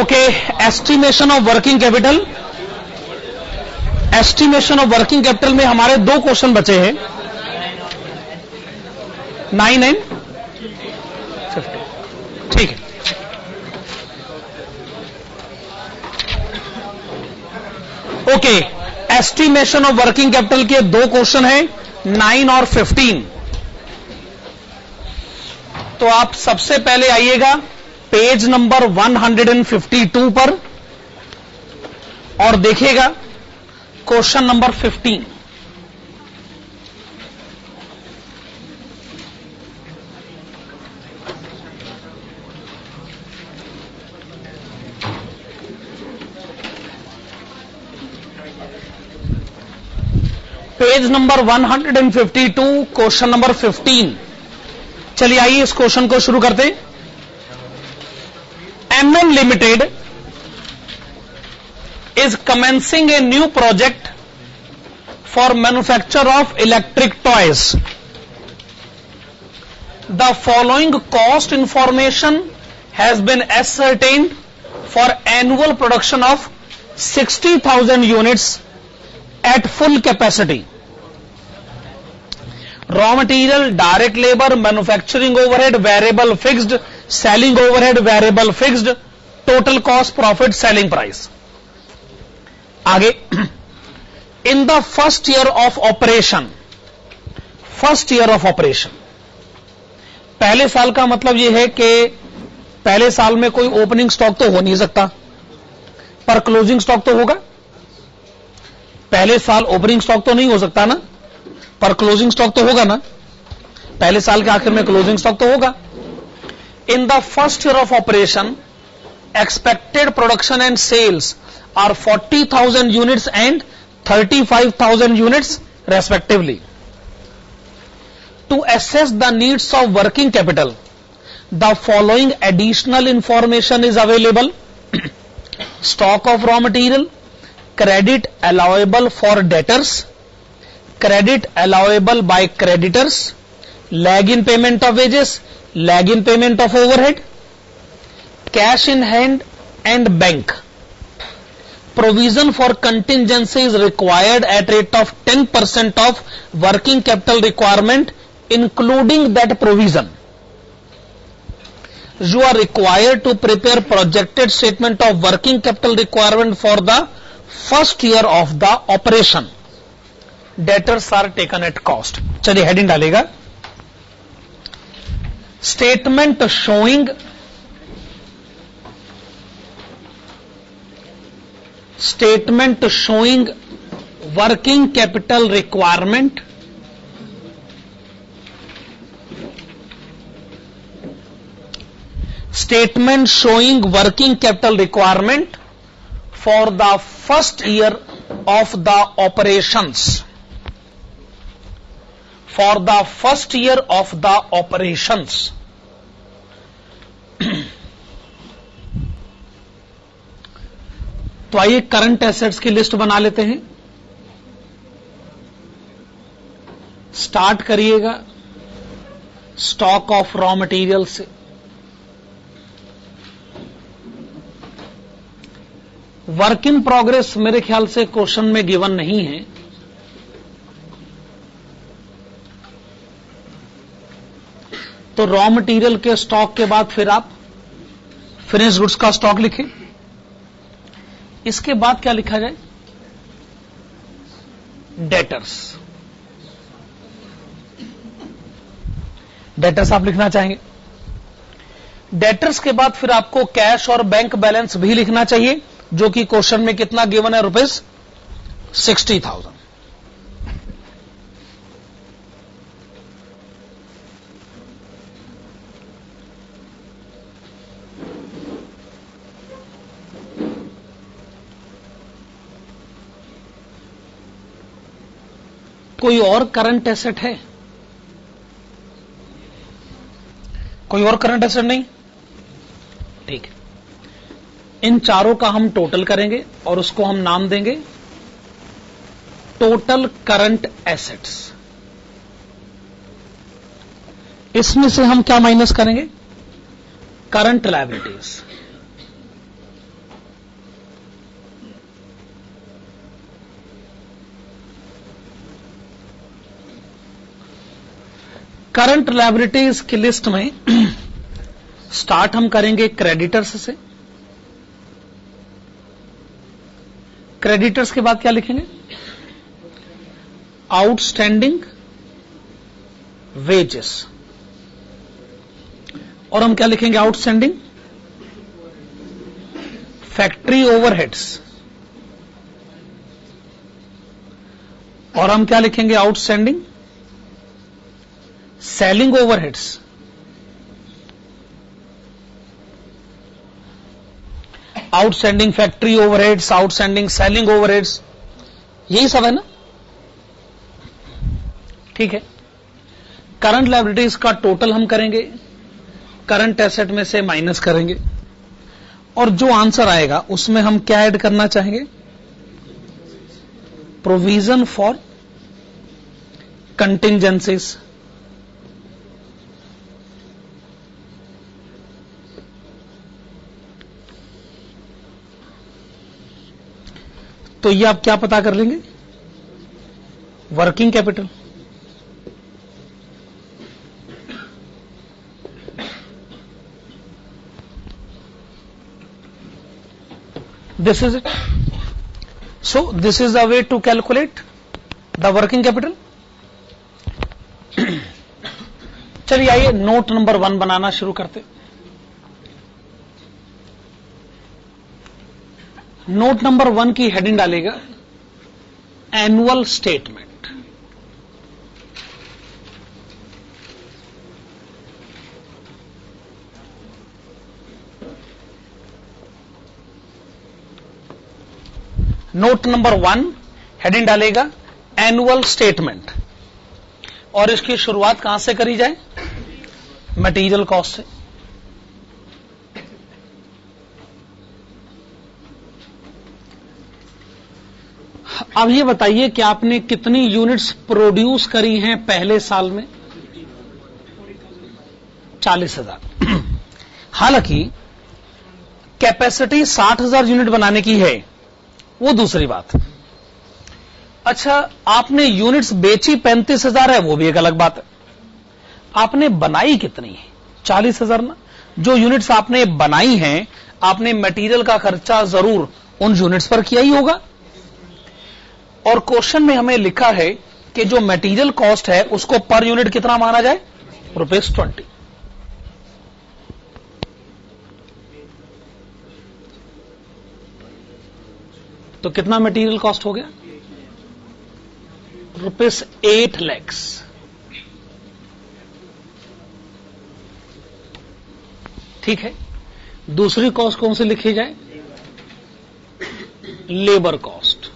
Okay, estimation of working capital. Estimation of working capital में हमारे दो क्वेश्चन बचे हैं, 9 एंड 50। ठीक है, okay. Estimation of working capital के दो क्वेश्चन हैं, 9 और 15। तो आप सबसे पहले आइएगा पेज नंबर 152 पर और देखिएगा question number 15। Page number 152, question number 15। चलिए आइए इस क्वेश्चन को शुरू करते हैं। MM Limited is commencing a new project for manufacture of electric toys. The following cost information has been ascertained for annual production of 60,000 units at full capacity. Raw material, direct labor, manufacturing overhead, variable fixed, selling overhead, variable fixed, total cost, profit, selling price. आगे, in the first year of operation, first year of operation, पहले साल का मतलब यह है कि पहले साल में कोई ओपनिंग स्टॉक तो हो नहीं सकता, पर क्लोजिंग स्टॉक तो होगा। पहले साल ओपनिंग स्टॉक तो नहीं हो सकता ना, पर क्लोजिंग स्टॉक तो होगा ना। पहले साल के आखिर में क्लोजिंग स्टॉक तो होगा। In the first year of operation expected production and sales are 40,000 units and 35,000 units respectively. To assess the needs of working capital the following additional information is available. Stock of raw material, credit allowable for debtors, credit allowable by creditors, lag in payment of wages, lag in payment of overhead, cash in hand and bank. Provision for contingency is required at rate of 10% of working capital requirement, including that provision. You are required to prepare projected statement of working capital requirement for the first year of the operation. Debtors are taken at cost. चलिए heading डालेगा, statement showing working capital requirement statement showing working capital requirement for the first year of the operations. For the first year of the operations. तो आइए current assets की list बना लेते हैं। Start करिएगा stock of raw material से। Work in progress मेरे ख्याल से क्वेश्चन में गिवन नहीं है, तो रॉ मटेरियल के स्टॉक के बाद फिर आप फिनिश गुड्स का स्टॉक लिखें। इसके बाद क्या लिखा जाए? डेटर्स। डेटर्स आप लिखना चाहेंगे। डेटर्स के बाद फिर आपको कैश और बैंक बैलेंस भी लिखना चाहिए, जो कि क्वेश्चन में कितना गिवन है? ₹60,000। कोई और करंट एसेट है? कोई और करंट एसेट नहीं? ठीक है, इन चारों का हम टोटल करेंगे और उसको हम नाम देंगे टोटल करंट एसेट्स। इसमें से हम क्या माइनस करेंगे? Current liabilities. करंट लायबिलिटीज की लिस्ट में स्टार्ट हम करेंगे क्रेडिटर्स से। क्रेडिटर्स के बाद क्या लिखेंगे? Outstanding wages. और हम क्या लिखेंगे? Outstanding factory overheads. और हम क्या लिखेंगे? Outstanding selling overheads. Outstanding factory overheads, outstanding selling overheads, यही सब है ना? ठीक है। करंट लायबिलिटीज का टोटल हम करेंगे, करंट एसेट में से माइनस करेंगे, और जो आंसर आएगा उसमें हम क्या ऐड करना चाहेंगे? Provision for contingencies. तो ये आप क्या पता कर लेंगे? Working capital. This is it. So this is the way to calculate the working capital. चलिए आइए नोट नंबर 1 बनाना शुरू करते। नोट नंबर 1 की हेडिंग डालेगा annual statement. Note number 1 heading डालेगा एनुअल स्टेटमेंट, और इसकी शुरुआत कहां से करी जाए? मटेरियल कॉस्ट से। अब ये बताइए कि आपने कितनी यूनिट्स प्रोड्यूस करी हैं पहले साल में? 40,000। हालांकि कैपेसिटी 60,000 यूनिट बनाने की है, वो दूसरी बात। अच्छा, आपने यूनिट्स बेची 35,000 है, वो भी एक अलग बात है। आपने बनाई कितनी है? 40,000 ना। जो यूनिट्स आपने बनाई हैं, आपने मटेरियल का खर्चा जरूर उन यूनिट्स पर किया ही होगा। और क्वेश्चन में हमें लिखा है कि जो मटेरियल कॉस्ट है उसको पर यूनिट कितना माना जाए? ₹20। तो कितना मटेरियल कॉस्ट हो गया? ₹8 लाख। ठीक है। दूसरी कॉस्ट कौन सी लिखी जाए? Labour cost.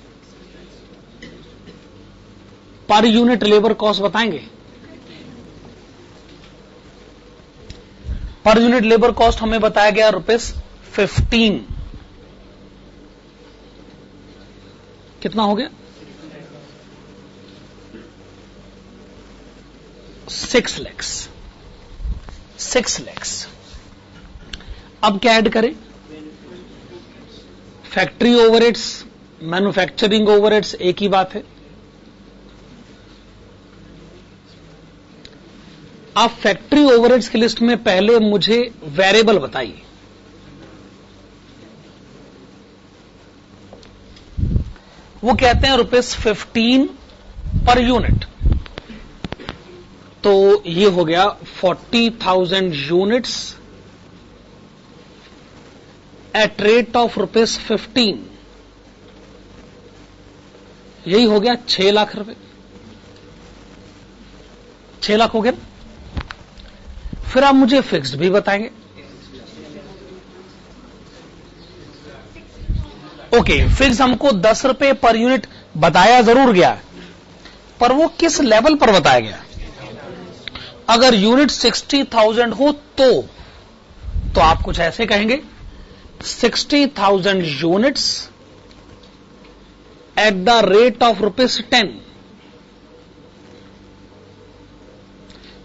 Per unit labour cost बताएंगे? पर यूनिट लेबर कॉस्ट हमें बताया गया ₹15। कितना हो गया? 6 लाख। 6 लाख। अब क्या ऐड करें? फैक्ट्री ओवरहेड्स, मैन्युफैक्चरिंग ओवरहेड्स, एक ही बात है। आप फैक्ट्री ओवरहेड्स की लिस्ट में पहले मुझे वेरिएबल बताइए। वो कहते हैं ₹15 पर यूनिट। तो ये हो गया 40,000 यूनिट्स एट रेट ऑफ ₹15। यही हो गया 6 लाख रुपए। 6 लाख हो गया। फिर आप मुझे फिक्स्ड भी बताएंगे। ओके, फिक्स हमको 10 रुपए पर यूनिट बताया जरूर गया, पर वो किस लेवल पर बताया गया? अगर यूनिट 60,000 हो तो आप कुछ ऐसे कहेंगे 60,000 units at the rate of ₹10।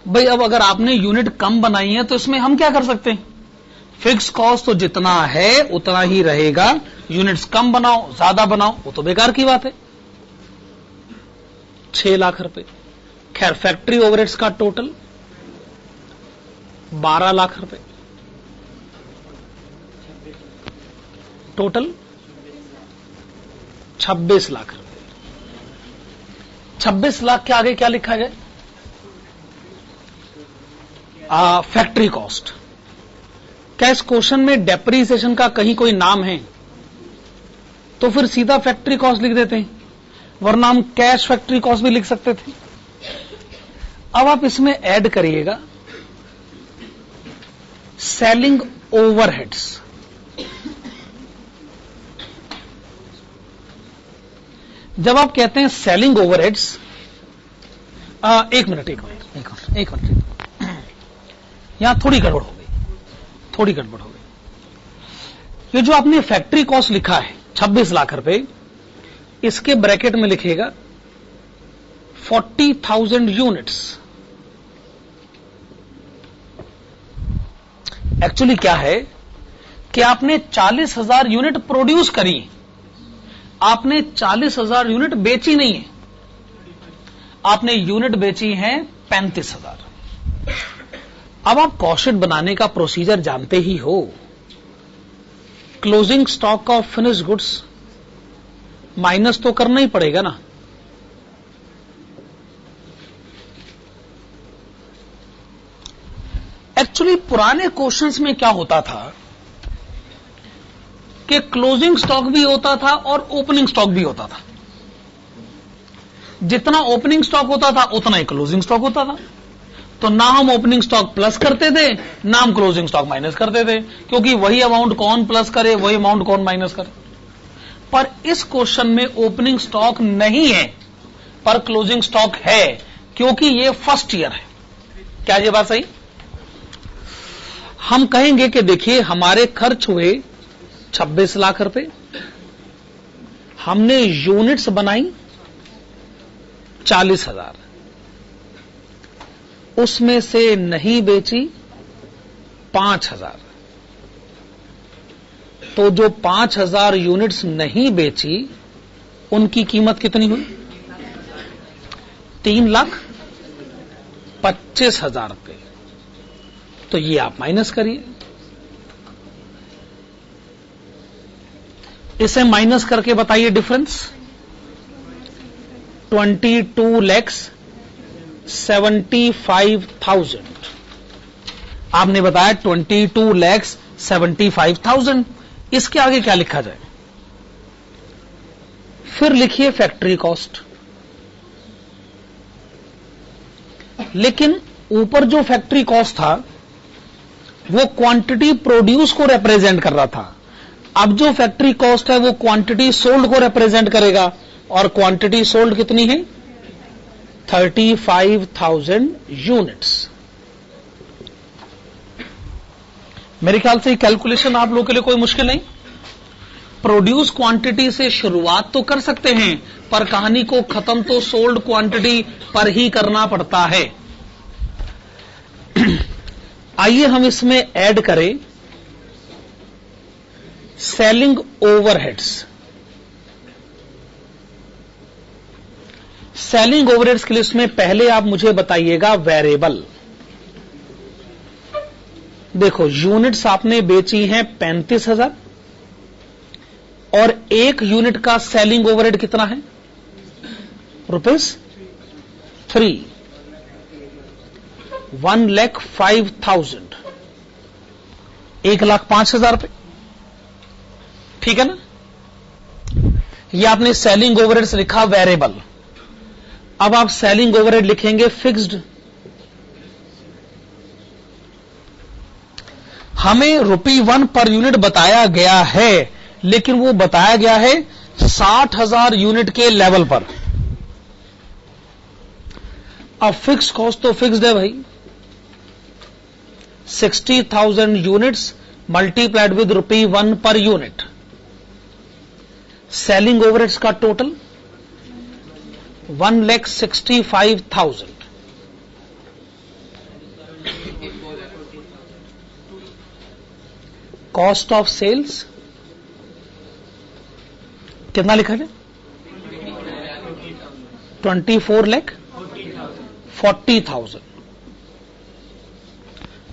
भाई अब अगर आपने यूनिट कम बनाई है तो इसमें हम क्या कर सकते हैं? फिक्स कॉस्ट तो जितना है उतना ही रहेगा, यूनिट्स कम बनाओ ज्यादा बनाओ वो तो बेकार की बात है। 6 लाख रुपए। खैर फैक्ट्री ओवरहेड्स का टोटल 12 लाख रुपए, टोटल 26 लाख रुपए। 26 लाख के आगे क्या लिखा जाए? Factory cost. क्या इस क्वेश्चन में डेप्रीसिएशन का कहीं कोई नाम है? तो फिर सीधा फैक्ट्री कॉस्ट लिख देते हैं, वरना हम कैश फैक्ट्री कॉस्ट भी लिख सकते थे। अब आप इसमें ऐड करिएगा सेलिंग ओवरहेड्स। जब आप कहते हैं सेलिंग ओवरहेड्स, एक मिनट यहां थोड़ी गड़बड़ हो गई। ये जो आपने फैक्ट्री कॉस्ट लिखा है 26 लाख रुपए, इसके ब्रैकेट में लिखिएगा 40,000 यूनिट्स। एक्चुअली क्या है कि आपने 40,000 यूनिट प्रोड्यूस करी, आपने 40,000 यूनिट बेची नहीं है, आपने यूनिट बेची है 35,000। अब आप कॉस्ट शीट बनाने का प्रोसीजर जानते ही हो। Closing stock of finish goods minus तो करना ही पड़ेगा ना। एक्चुअली पुराने क्वेश्चंस में क्या होता था कि क्लोजिंग स्टॉक भी होता था और ओपनिंग स्टॉक भी होता था। जितना ओपनिंग स्टॉक होता था उतना ही क्लोजिंग स्टॉक होता था। तो ना हम ओपनिंग स्टॉक प्लस करते थे, ना हम क्लोजिंग स्टॉक माइनस करते थे, क्योंकि वही अमाउंट कौन प्लस करे वही अमाउंट कौन माइनस करे। पर इस क्वेश्चन में ओपनिंग स्टॉक नहीं है पर क्लोजिंग स्टॉक है, क्योंकि ये फर्स्ट ईयर है। क्या ये बात सही? हम कहेंगे कि देखिए हमारे खर्च हुए 26 लाख रुपए, हमने यूनिट्स बनाई 40,000, उसमें से नहीं बेची 5,000। तो जो 5,000 यूनिट्स नहीं बेची उनकी कीमत कितनी हुई? 3,25,000 रुपए। तो ये आप माइनस करिए, इसे माइनस करके बताइए डिफरेंस। 22,75,000। आपने बताया 22,75,000। इसके आगे क्या लिखा जाए? फिर लिखिए फैक्ट्री कॉस्ट। लेकिन ऊपर जो फैक्ट्री कॉस्ट था वो क्वांटिटी प्रोड्यूस को रिप्रेजेंट कर रहा था। अब जो फैक्ट्री कॉस्ट है वो क्वांटिटी सोल्ड को रिप्रेजेंट करेगा, और क्वांटिटी सोल्ड कितनी है? 35,000 यूनिट्स। मेरे ख्याल से कैलकुलेशन आप लोगों के लिए कोई मुश्किल नहीं। प्रोड्यूस क्वांटिटी से शुरुआत तो कर सकते हैं, पर कहानी को खत्म तो सोल्ड क्वांटिटी पर ही करना पड़ता है। आइए हम इसमें ऐड करें सेलिंग ओवरहेड्स। सेलिंग ओवरहेड्स के लिए इसमें पहले आप मुझे बताइएगा वेरिएबल। देखो यूनिट्स आपने बेची हैं 35,000 और एक यूनिट का सेलिंग ओवरहेड कितना है? ₹3। 1,05,000, 1,05,000 रुपए। ठीक है ना? ये आपने सेलिंग ओवरहेड्स लिखा वेरिएबल। अब आप सेलिंग ओवरहेड लिखेंगे फिक्स्ड। हमें ₹1 पर यूनिट बताया गया है, लेकिन वो बताया गया है 60,000 यूनिट के लेवल पर। अब फिक्स कॉस्ट तो फिक्स्ड है भाई, 60,000 units multiplied with ₹1 per unit. Selling overheads का टोटल 1,65,000। कॉस्ट ऑफ सेल्स कितना लिखा है? 24,40,000।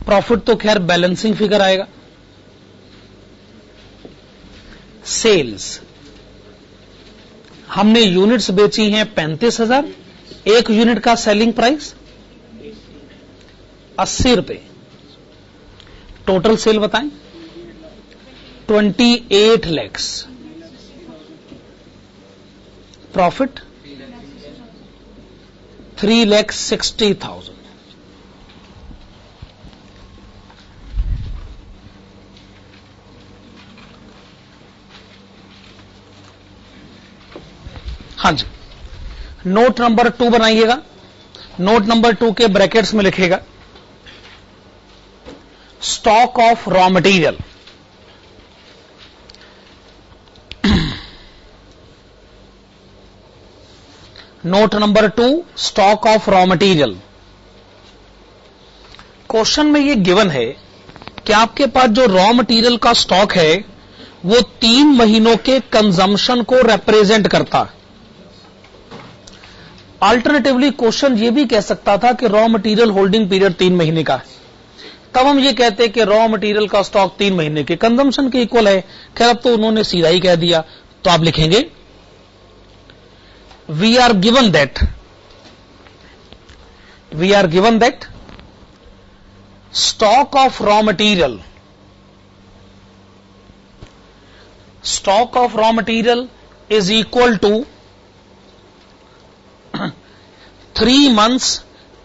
प्रॉफिट तो खैर बैलेंसिंग फिगर आएगा। सेल्स हमने यूनिट्स बेची हैं 35,000, एक यूनिट का सेलिंग प्राइस 80 रुपए। टोटल सेल बताएं 28 लाख। प्रॉफिट 3,60,000। हाँ जी, नोट नंबर 2 बनाइएगा। नोट नंबर 2 के ब्रैकेट्स में लिखेगा stock of raw material. Note number 2 stock of raw material. Question में ये गिवन है कि आपके पास जो रॉ मटेरियल का स्टॉक है वो 3 महीनों के कंजम्पशन को रिप्रेजेंट करता है। अल्टरनेटिवली क्वेश्चन ये भी कह सकता था कि रॉ मटेरियल होल्डिंग पीरियड 3 महीने का है, तब हम ये कहते कि रॉ मटेरियल का स्टॉक 3 महीने के कंजम्पशन के इक्वल है। खैर अब तो उन्होंने सीधा ही कह दिया, तो आप लिखेंगे we are given that stock of raw material is equal to 3 months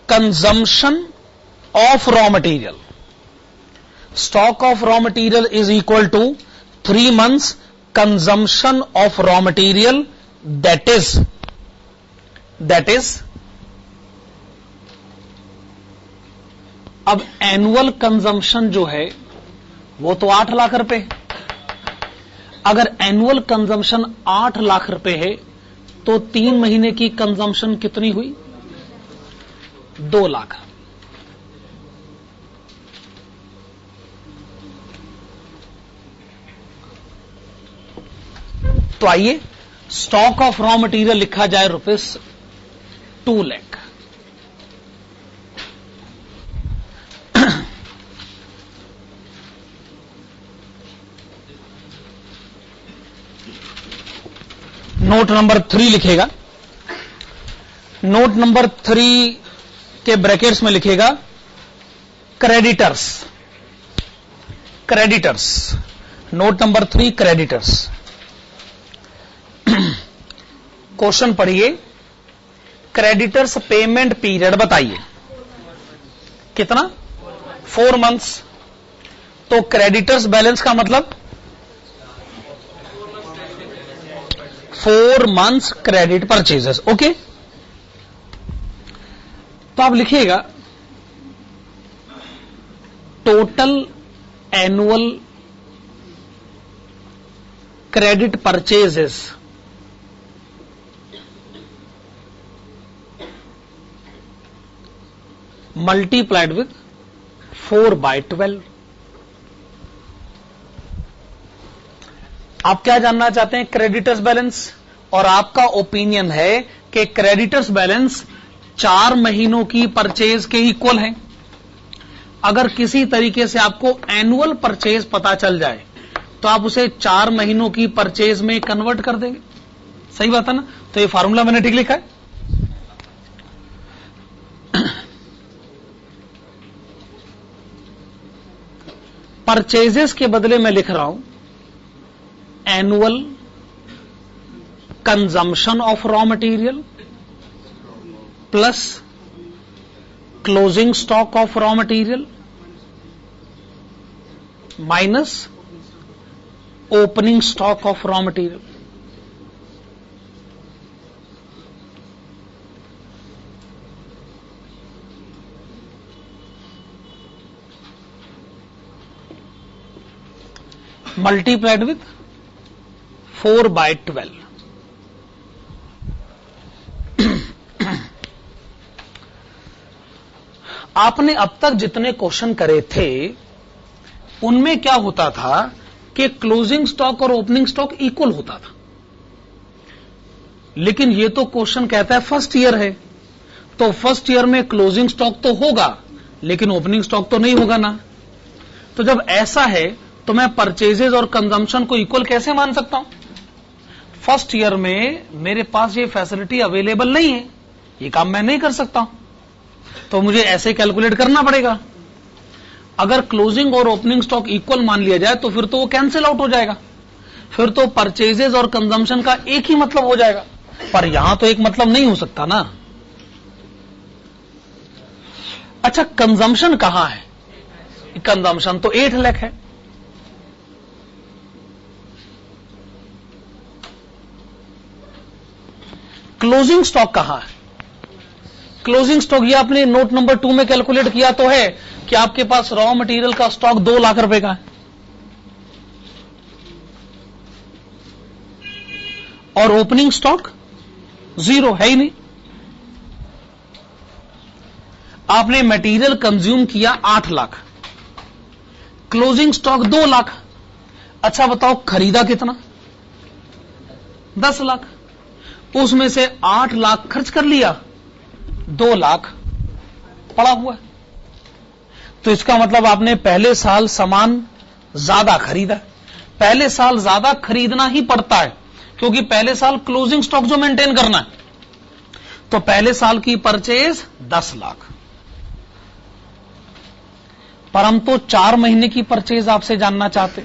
consumption of raw material. Stock of raw material is equal to 3 months consumption of raw material, that is अब एनुअल कंजम्पशन जो है वो तो 8 लाख रुपए। अगर annual consumption 8 lakh रुपए है तो 3 महीने की कंजम्पशन कितनी हुई? 2 लाख। तो आइए स्टॉक ऑफ रॉ मटेरियल लिखा जाए ₹2 लाख। नोट नंबर 3 लिखेगा। नोट नंबर 3 के ब्रैकेट्स में लिखेगा creditors. Note number 3 creditors. Question पढ़िए, क्रेडिटर्स पेमेंट पीरियड बताइए कितना? 4 मंथ्स। तो क्रेडिटर्स बैलेंस का मतलब 4 मंथ्स क्रेडिट परचेजेस। ओके, तो आप लिखिएगा total annual credit purchases multiplied with 4/12। आप क्या जानना चाहते हैं? Creditors balance. और आपका ओपिनियन है कि क्रेडिटर्स बैलेंस 4 महीनों की परचेज के इक्वल है। अगर किसी तरीके से आपको एनुअल परचेज पता चल जाए तो आप उसे 4 महीनों की परचेज में कन्वर्ट कर देंगे। सही बात है ना? तो ये फार्मूला मैंने ठीक लिखा है। परचेजेस के बदले में लिख रहा हूं annual consumption of raw material plus closing stock of raw material minus opening stock of raw material. Multiplied with 4/12। आपने अब तक जितने क्वेश्चन करे थे उनमें क्या होता था कि क्लोजिंग स्टॉक और ओपनिंग स्टॉक इक्वल होता था। लेकिन ये तो क्वेश्चन कहता है फर्स्ट ईयर है, तो फर्स्ट ईयर में क्लोजिंग स्टॉक तो होगा लेकिन ओपनिंग स्टॉक तो नहीं होगा ना। तो जब ऐसा है तो मैं परचेजेज और कंजम्पशन को इक्वल कैसे मान सकता हूं? फर्स्ट ईयर में मेरे पास ये फैसिलिटी अवेलेबल नहीं है, ये काम मैं नहीं कर सकता, तो मुझे ऐसे कैलकुलेट करना पड़ेगा। अगर क्लोजिंग और ओपनिंग स्टॉक इक्वल मान लिया जाए तो फिर तो वो कैंसिल आउट हो जाएगा, फिर तो परचेजेज और कंजम्पशन का एक ही मतलब हो जाएगा। पर यहां तो एक मतलब नहीं हो सकता ना। अच्छा, कंजम्पशन कहां है? कंजम्पशन तो 8 लाख है। क्लोजिंग स्टॉक कहां है? क्लोजिंग स्टॉक ये आपने नोट नंबर 2 में कैलकुलेट किया तो है कि आपके पास रॉ मटेरियल का स्टॉक 2 लाख रुपए का है और ओपनिंग स्टॉक 0 है ही नहीं। आपने मटेरियल कंज्यूम किया 8 लाख, क्लोजिंग स्टॉक 2 लाख। अच्छा बताओ खरीदा कितना? 10 लाख। उसमें से 8 लाख खर्च कर लिया, 2 लाख पड़ा हुआ है। तो इसका मतलब आपने पहले साल सामान ज्यादा खरीदा। पहले साल ज्यादा खरीदना ही पड़ता है क्योंकि पहले साल क्लोजिंग स्टॉक जो मेंटेन करना है। तो पहले साल की परचेज 10 लाख, पर हम तो 4 महीने की परचेज आपसे जानना चाहते।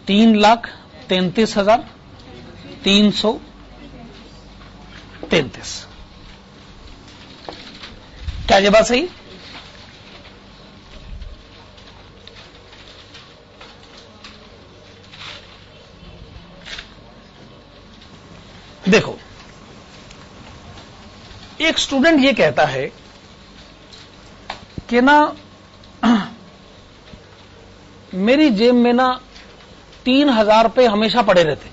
3,33,333। क्या ये बात सही? देखो, एक स्टूडेंट ये कहता है कि ना मेरी जेब में ना 3,000 रुपए हमेशा पड़े रहते,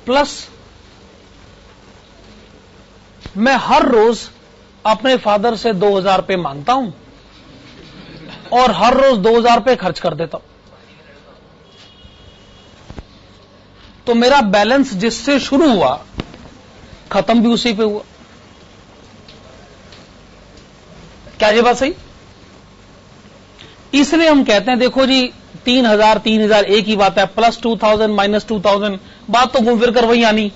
प्लस मैं हर रोज अपने फादर से 2,000 रुपए मांगता हूं और हर रोज 2,000 रुपए खर्च कर देता हूं। तो मेरा बैलेंस जिससे शुरू हुआ खत्म भी उसी पे हुआ। क्या ये बात सही? इसलिए हम कहते हैं देखो जी 3,000 एक ही बात है, प्लस 2,000 माइनस 2,000 बात तो घूम फिर कर वही आनी।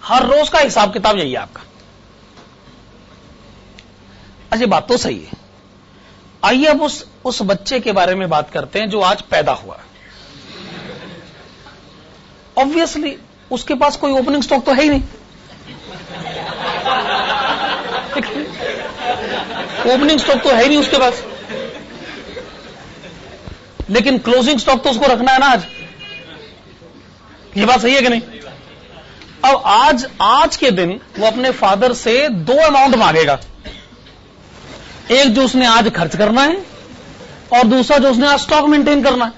हर रोज का हिसाब किताब यही है आपका। अच्छा, बात तो सही है। आइए अब उस बच्चे के बारे में बात करते हैं जो आज पैदा हुआ। ऑब्वियसली उसके पास कोई ओपनिंग स्टॉक तो है ही नहीं। ओपनिंग स्टॉक तो है ही नहीं उसके पास, लेकिन क्लोजिंग स्टॉक तो उसको रखना है ना आज। ये बात सही है कि नहीं? अब आज के दिन वो अपने फादर से 2 अमाउंट मांगेगा, एक जो उसने आज खर्च करना है और दूसरा जो उसने आज स्टॉक मेंटेन करना है।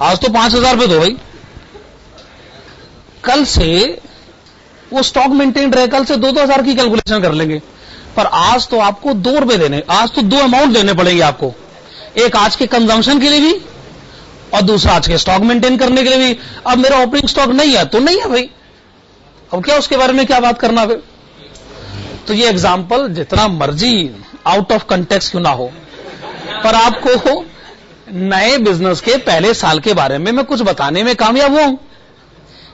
आज तो 5,000 रुपए दो भाई, कल से वो स्टॉक मेंटेन रहे, कल से 2,000 की कैलकुलेशन कर लेंगे। पर आज तो आपको 2 रुपए देने, आज तो 2 अमाउंट देने पड़ेंगे आपको, एक आज के कंजम्पशन के लिए भी और दूसरा आज के स्टॉक मेंटेन करने के लिए भी। अब मेरा ओपनिंग स्टॉक नहीं है तो नहीं है भाई, अब क्या उसके बारे में क्या बात करना फिर। तो ये एग्जाम्पल जितना मर्जी आउट ऑफ कंटेक्स्ट क्यों ना हो, पर आपको नए बिजनेस के पहले साल के बारे में मैं कुछ बताने में कामयाब हुआ हूं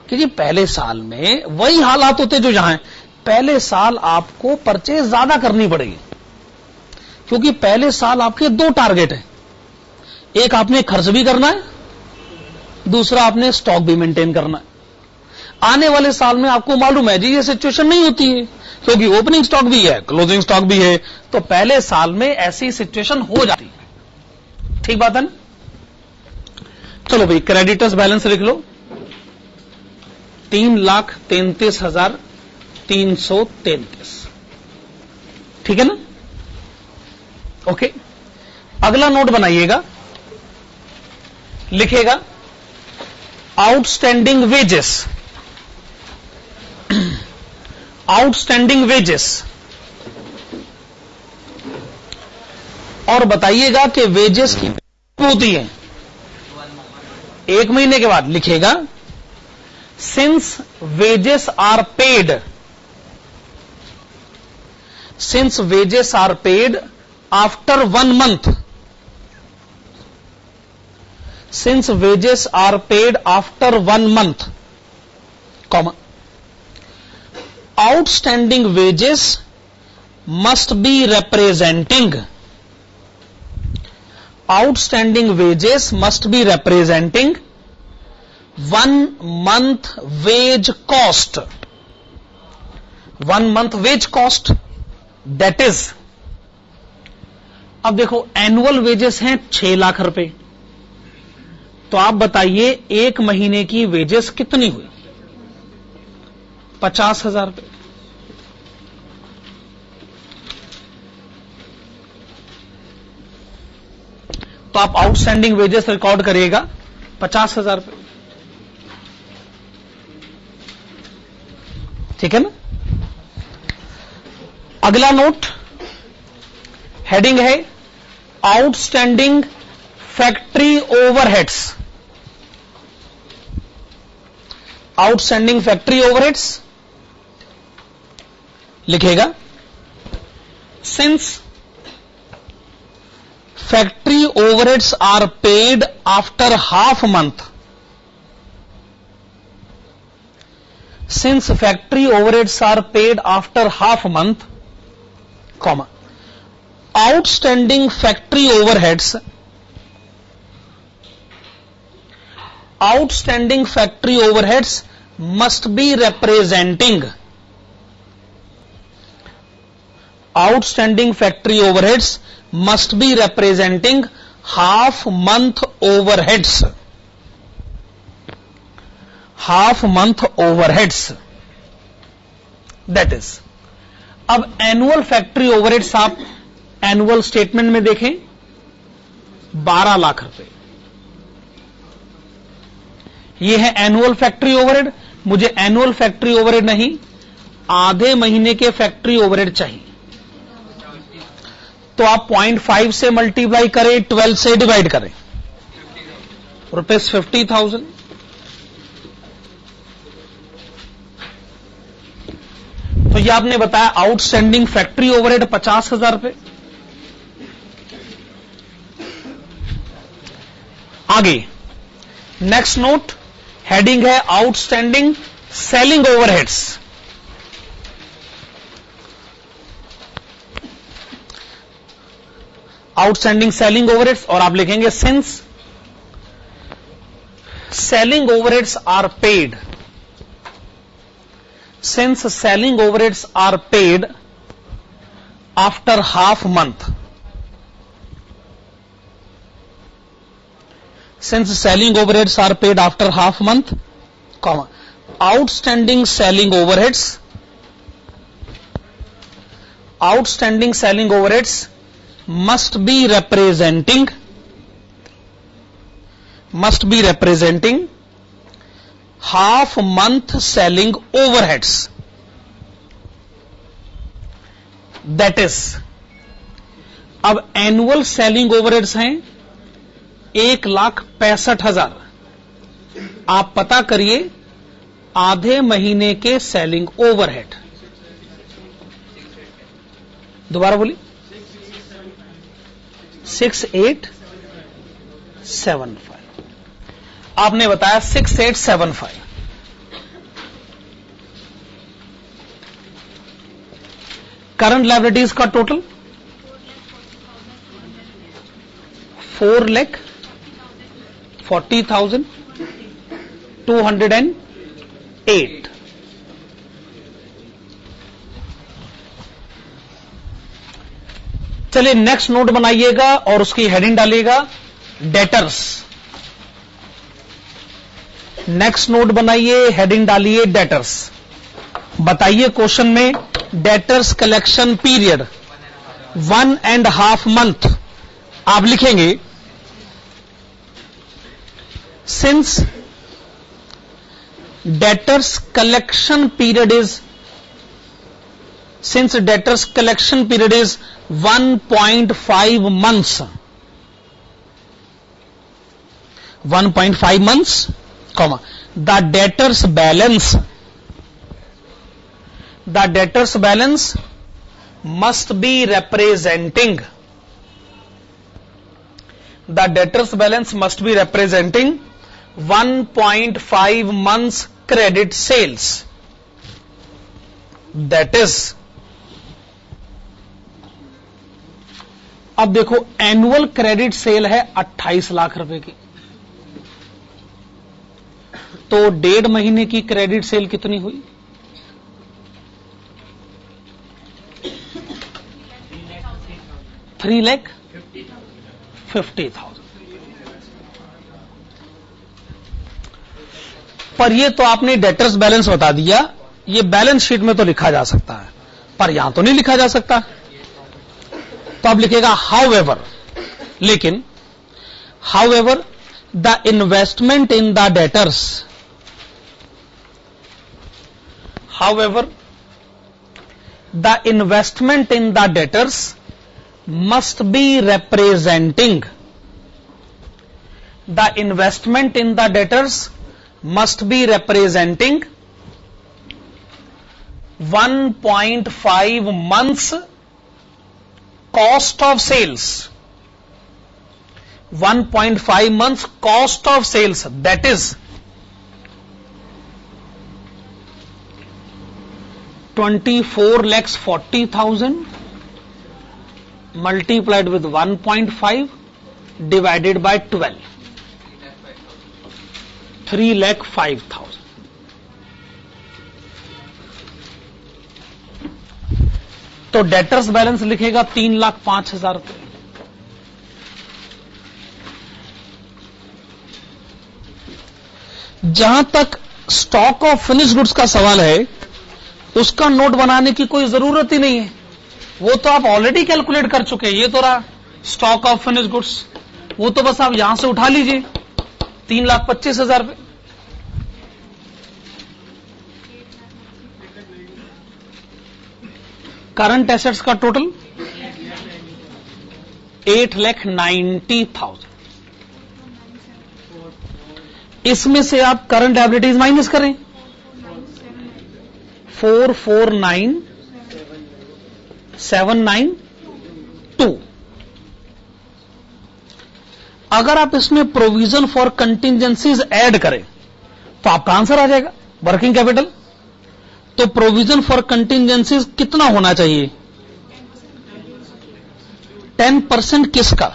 कि जी पहले साल में वही हालात होते जो यहां हैं। पहले साल आपको परचेज ज्यादा करनी पड़ेगी क्योंकि पहले साल आपके 2 टारगेट हैं, एक आपने खर्च भी करना है, दूसरा आपने स्टॉक भी मेंटेन करना है। आने वाले साल में आपको मालूम है जी ये सिचुएशन नहीं होती है क्योंकि ओपनिंग स्टॉक भी है, क्लोजिंग स्टॉक भी है, तो पहले साल में ऐसी सिचुएशन हो जाती है। ठीक बात है ना? चलो भाई, क्रेडिटर्स बैलेंस लिख लो, 3,33,333। ठीक है ना? ओके, अगला नोट बनाइएगा, लिखेगा आउटस्टैंडिंग वेजेस। आउटस्टैंडिंग वेजेस और बताइएगा कि वेजेस की होती है 1 महीने के बाद। लिखेगा since wages are paid, since wages are paid after 1 month, since wages are paid after 1 month, comma, outstanding wages must be representing, outstanding wages must be representing 1 month wage cost, 1 month wage cost, that is, अब देखो annual wages हैं 6 लाख रुपए, तो आप बताइए 1 महीने की wages कितनी हुई? 50,000 रुपए। तो आप आउटस्टैंडिंग वेजेस रिकॉर्ड करिएगा 50,000 रुपए, ठीक है ना। अगला नोट, हेडिंग है outstanding factory overheads, outstanding factory overheads. लिखेगा since factory overheads are paid after half month, since factory overheads are paid after half month, comma, outstanding factory overheads, outstanding factory overheads must be representing, outstanding factory overheads must be representing half month overheads, half month overheads, that is, अब annual factory overheads आप annual statement में देखें 12 लाख रुपए, ये है annual factory overhead. मुझे annual factory overhead नहीं, आधे महीने के फैक्ट्री ओवरहेड चाहिए, तो आप 0.5 से मल्टीप्लाई करें, 12 से डिवाइड करें, ₹50,000। तो ये आपने बताया आउटस्टैंडिंग फैक्ट्री ओवरहेड 50,000 रुपए। आगे नेक्स्ट नोट, हेडिंग है outstanding selling overheads. Outstanding selling overheads, और आप लिखेंगे since selling overheads are paid, since selling overheads are paid after half month, since selling overheads are paid after half month, comma, outstanding selling overheads, outstanding selling overheads must be representing half month selling overheads, that is, अब annual selling overheads हैं 1,65,000, आप पता करिए आधे महीने के selling overhead. दोबारा बोलिए, 6875, आपने बताया 6875। करंट लायबिलिटीज का टोटल 4,40,208। चलिए नेक्स्ट नोट बनाइएगा और उसकी हेडिंग डालिएगा डेटर्स। नेक्स्ट नोट बनाइए, हेडिंग डालिए डेटर्स। बताइए क्वेश्चन में डेटर्स कलेक्शन पीरियड 1.5 month, आप लिखेंगे since debtors collection period is 1.5 months, 1.5 months, comma, the debtors balance must be representing, the debtors balance must be representing 1.5 months credit sales. That is, अब देखो annual credit sale है 28 लाख रुपए की, तो 1.5 महीने की क्रेडिट सेल कितनी हुई? 3,50,000। पर ये तो आपने डेटर्स बैलेंस बता दिया, ये बैलेंस शीट में तो लिखा जा सकता है, पर यहां तो नहीं लिखा जा सकता। तो अब लिखेगा हाउएवर, लेकिन however the investment in the debtors, however the investment in the debtors must be representing, the investment in the debtors must be representing 1.5 months cost of sales, 1.5 months cost of sales, that is 24,40,000 multiplied with 1.5 divided by 12, 3,05,000। तो debtors balance लिखेगा 3,05,000 रुपए। जहां तक stock of finish goods का सवाल है, उसका note बनाने की कोई जरूरत ही नहीं है, वो तो आप ऑलरेडी कैलकुलेट कर चुके हैं। ये तो रहा स्टॉक ऑफ फिनिश गुड्स, वो तो बस आप यहां से उठा लीजिए 3,25,000 रुपए। करंट एसेट्स का टोटल 8,90,000। इसमें से आप करंट एबिलिटीज माइनस करें, 449,792। अगर आप इसमें प्रोविजन फॉर कंटिंजेंसीज ऐड करें तो आपका आंसर आ जाएगा वर्किंग कैपिटल। तो प्रोविजन फॉर कंटिंजेंसीज कितना होना चाहिए? 10% किसका?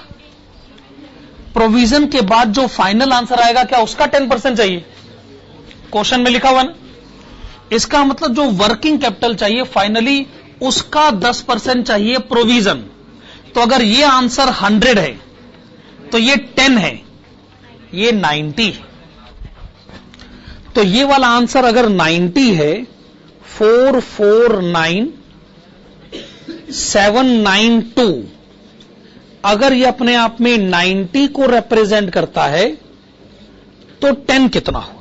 प्रोविजन के बाद जो फाइनल आंसर आएगा क्या उसका 10% चाहिए? क्वेश्चन में लिखा हुआ ना, इसका मतलब जो वर्किंग कैपिटल चाहिए फाइनली उसका 10% चाहिए प्रोविजन। तो अगर ये आंसर 100 है तो ये 10 है, ये 90 है। तो ये वाला आंसर अगर 90 है, 449,792, अगर ये अपने आप में 90 को रिप्रेजेंट करता है तो 10 कितना हो?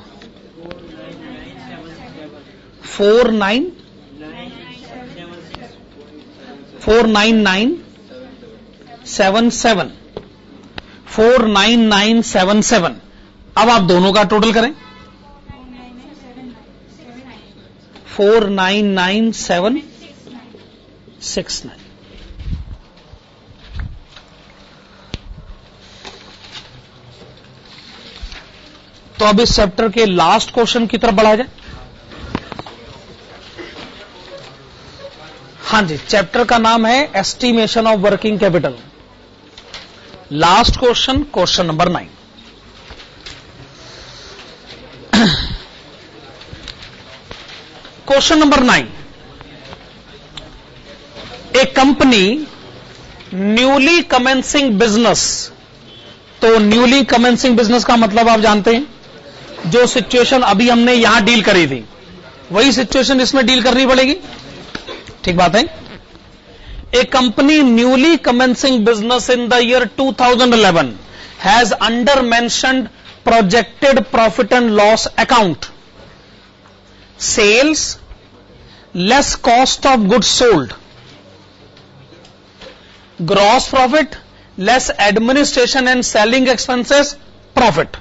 49977, 49977। अब आप दोनों का टोटल करें, 499,769। तो अब इस चैप्टर के लास्ट क्वेश्चन की तरफ बढ़ा जाए। हां जी, चैप्टर का नाम है estimation of working capital. Last question, question number 9। Question number 9, A company newly commencing business. तो न्यूली कमेंसिंग बिजनेस का मतलब आप जानते हैं, जो सिचुएशन अभी हमने यहां डील करी थी वही सिचुएशन इसमें डील करनी पड़ेगी। ठीक बात है। A company newly commencing business in the year 2011 has under mentioned projected profit and loss account sales less cost of goods sold gross profit less administration and selling expenses profit.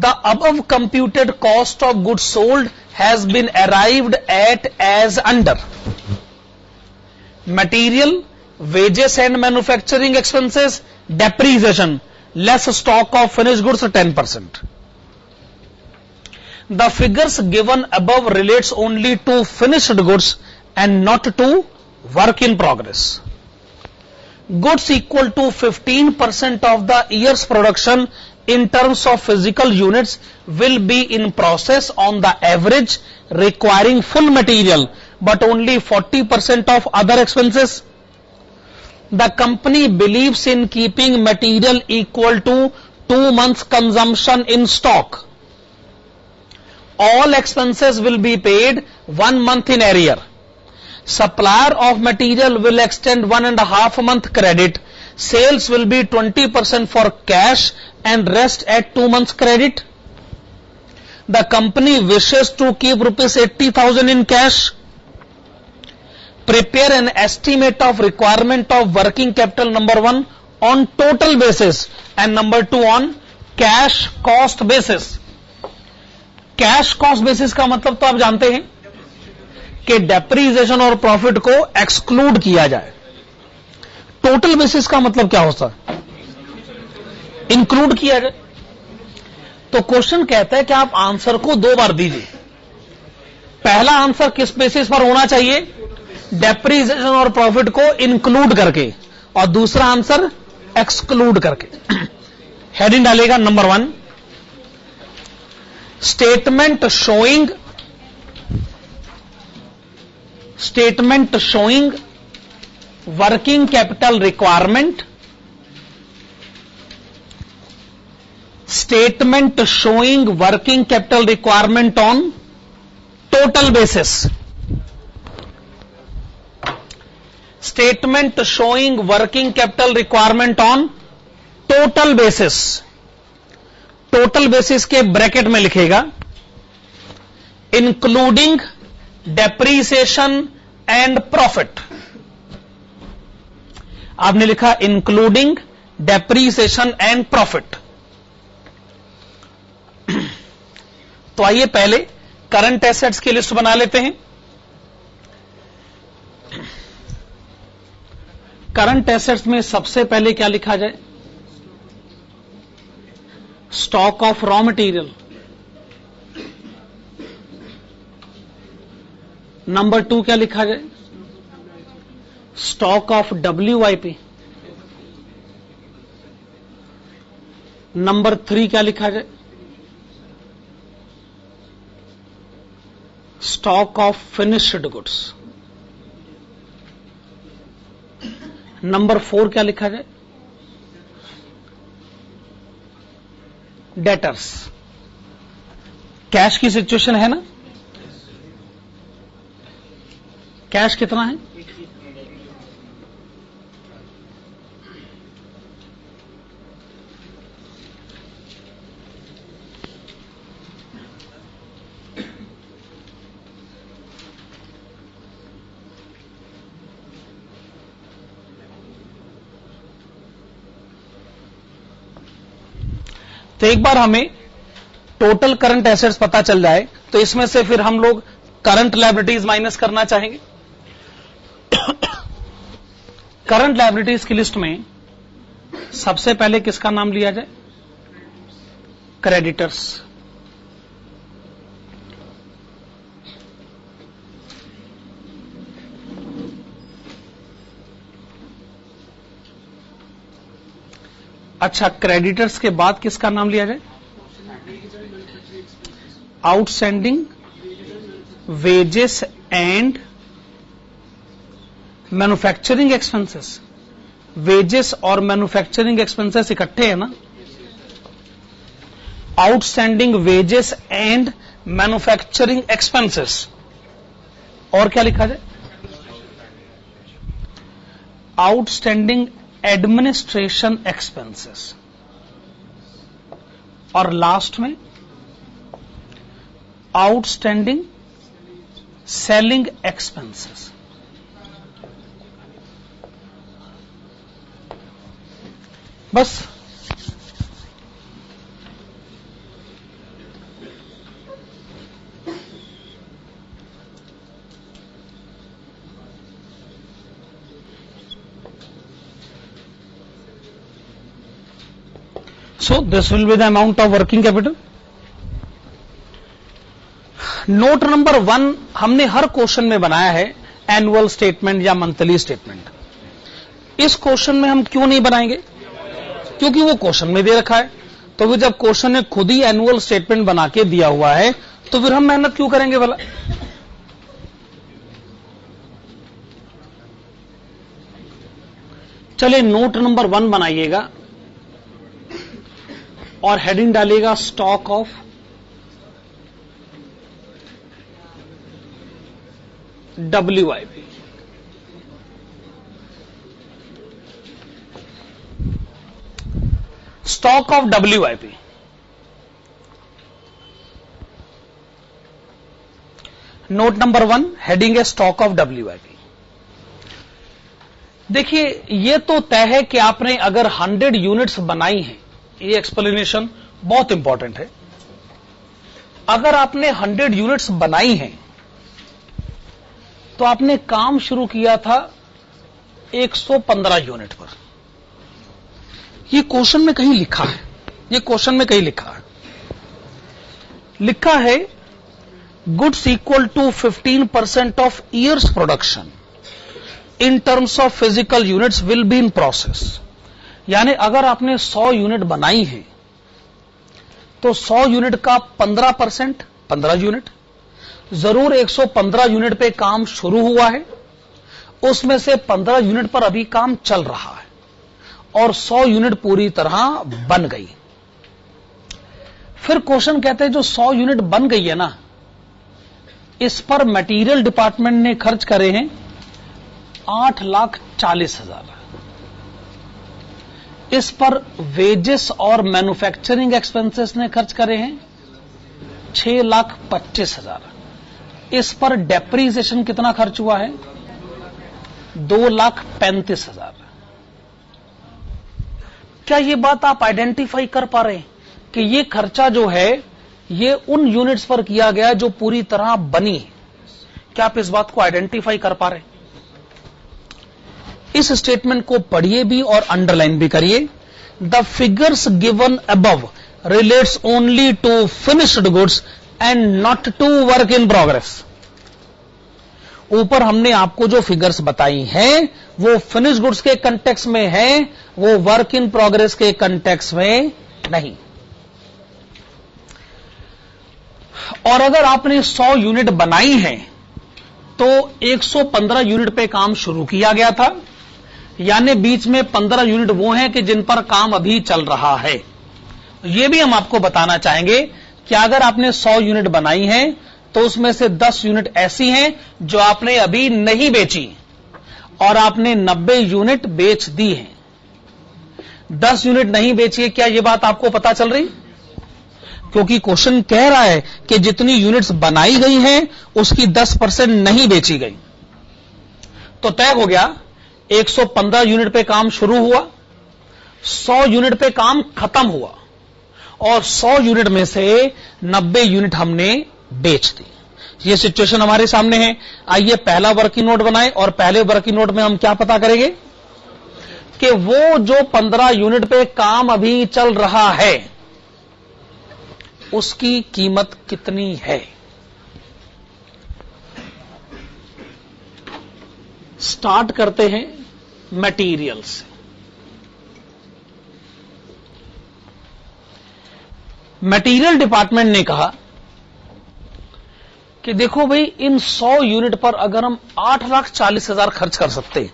The above computed cost of goods sold has been arrived at as under. Material, wages and manufacturing expenses, depreciation, less stock of finished goods 10%. The figures given above relates only to finished goods and not to work in progress. Goods equal to 15% of the year's production in terms of physical units will be in process on the average requiring full material but only 40% of other expenses. The company believes in keeping material equal to 2 months consumption in stock. All expenses will be paid 1 month in arrear. Supplier of material will extend 1.5 month credit. Sales will be 20% for cash and rest at 2 months credit. The company wishes to keep rupees 80,000 in cash. Prepare an estimate of requirement of working capital number 1 on total basis and number 2 on cash cost basis. Cash cost basis का मतलब तो आप जानते हैं कि depreciation और profit को exclude किया जाए. टोटल बेसिस का मतलब क्या होता है? इंक्लूड किया जाए. तो क्वेश्चन कहता है कि आप आंसर को 2 बार दीजिए. पहला आंसर किस बेसिस पर होना चाहिए? डेप्रीसिएशन और प्रॉफिट को इंक्लूड करके, और दूसरा आंसर एक्सक्लूड करके. हेडिंग डालेगा number 1, statement showing working capital requirement. Statement showing working capital requirement on total basis. Statement showing working capital requirement on total basis. Total basis के ब्रैकेट में लिखेगा including depreciation and profit. आपने लिखा including depreciation and profit. तो आइए पहले current assets की list बना लेते हैं. करंट एसेट्स में सबसे पहले क्या लिखा जाए? Stock of raw material. Number 2 क्या लिखा जाए? Stock of WIP. नंबर 3 क्या लिखा जाए? Stock of finished goods. Number 4 क्या लिखा जाए? डेटर्स. कैश की सिचुएशन है ना? कैश कितना है? तो एक बार हमें टोटल करंट एसेट्स पता चल जाए तो इसमें से फिर हम लोग करंट लायबिलिटीज माइनस करना चाहेंगे. करंट लायबिलिटीज की लिस्ट में सबसे पहले किसका नाम लिया जाए? क्रेडिटर्स. अच्छा, क्रेडिटर्स के बाद किसका नाम लिया जाए? Outstanding wages and manufacturing expenses. Wages और मैन्युफैक्चरिंग एक्सपेंसेस इकट्ठे है ना? Outstanding wages and manufacturing expenses. और क्या लिखा जाए? Outstanding administration expenses. और लास्ट में आउटस्टैंडिंग सेलिंग एक्सपेंसेस. बस। So this will be the amount of working capital. Note number 1 हमने हर क्वेश्चन में बनाया है एनुअल स्टेटमेंट या मंथली स्टेटमेंट। इस क्वेश्चन में हम क्यों नहीं बनाएंगे? क्योंकि वो क्वेश्चन में दे रखा है। तो फिर जब क्वेश्चन ने खुद ही एनुअल स्टेटमेंट बना के दिया हुआ है तो फिर हम मेहनत क्यों करेंगे भला? चलिए नोट नंबर 1 बनाइएगा और हेडिंग डालिएगा stock of WIP। Stock of WIP। Note number 1 heading है स्टॉक ऑफ WIP। देखिए ये तो तय है कि आपने अगर 100 यूनिट्स बनाई हैं, ये एक्सप्लेनेशन बहुत इंपॉर्टेंट है। अगर आपने 100 यूनिट्स बनाई हैं तो आपने काम शुरू किया था 115 यूनिट पर। ये क्वेश्चन में कहीं लिखा है, ये क्वेश्चन में कहीं लिखा है, लिखा है goods equal to 15% of years production in terms of physical units will be in process. यानी अगर आपने 100 यूनिट बनाई है तो 100 यूनिट का 15%, 15 यूनिट, जरूर 115 यूनिट पे काम शुरू हुआ है, उसमें से 15 यूनिट पर अभी काम चल रहा है और 100 यूनिट पूरी तरह बन गई। फिर क्वेश्चन कहते हैं जो 100 यूनिट बन गई है ना, इस पर मटेरियल डिपार्टमेंट ने खर्च करे हैं 8,40,000। इस पर वेजेस और मैन्युफैक्चरिंग एक्सपेंसेस ने खर्च करे हैं 6,25,000। इस पर डेप्रीसिएशन कितना खर्च हुआ है? 2,35,000। क्या ये बात आप आइडेंटिफाई कर पा रहे हैं कि ये खर्चा जो है ये उन यूनिट्स पर किया गया जो पूरी तरह बनी है? क्या आप इस बात को आइडेंटिफाई कर पा रहे हैं? इस स्टेटमेंट को पढ़िए भी और अंडरलाइन भी करिए। The figures given above relates only to finished goods and not to work in progress. ऊपर हमने आपको जो फिगर्स बताई हैं वो फिनिश गुड्स के कंटेक्स्ट में है, वो वर्क इन प्रोग्रेस के कंटेक्स्ट में नहीं। और अगर आपने 100 यूनिट बनाई है तो 115 यूनिट पे काम शुरू किया गया था, यानी बीच में 15 यूनिट वो हैं कि जिन पर काम अभी चल रहा है। ये भी हम आपको बताना चाहेंगे कि अगर आपने 100 यूनिट बनाई है तो उसमें से 10 यूनिट ऐसी हैं जो आपने अभी नहीं बेची और आपने 90 यूनिट बेच दी है। 10 यूनिट नहीं बेची है, क्या यह बात आपको पता चल रही? क्योंकि क्वेश्चन कह रहा है कि जितनी यूनिट्स बनाई गई हैं उसकी 10% नहीं बेची गई। तो तय हो गया 115 यूनिट पे काम शुरू हुआ, 100 यूनिट पे काम खत्म हुआ और 100 यूनिट में से 90 यूनिट हमने बेच दी। ये सिचुएशन हमारे सामने है। आइए पहला वर्किंग नोट बनाएं और पहले वर्किंग नोट में हम क्या पता करेंगे कि वो जो 15 यूनिट पे काम अभी चल रहा है उसकी कीमत कितनी है। स्टार्ट करते हैं मटेरियल से। मटेरियल डिपार्टमेंट ने कहा कि देखो भाई इन 100 यूनिट पर अगर हम 8,40,000 खर्च कर सकते,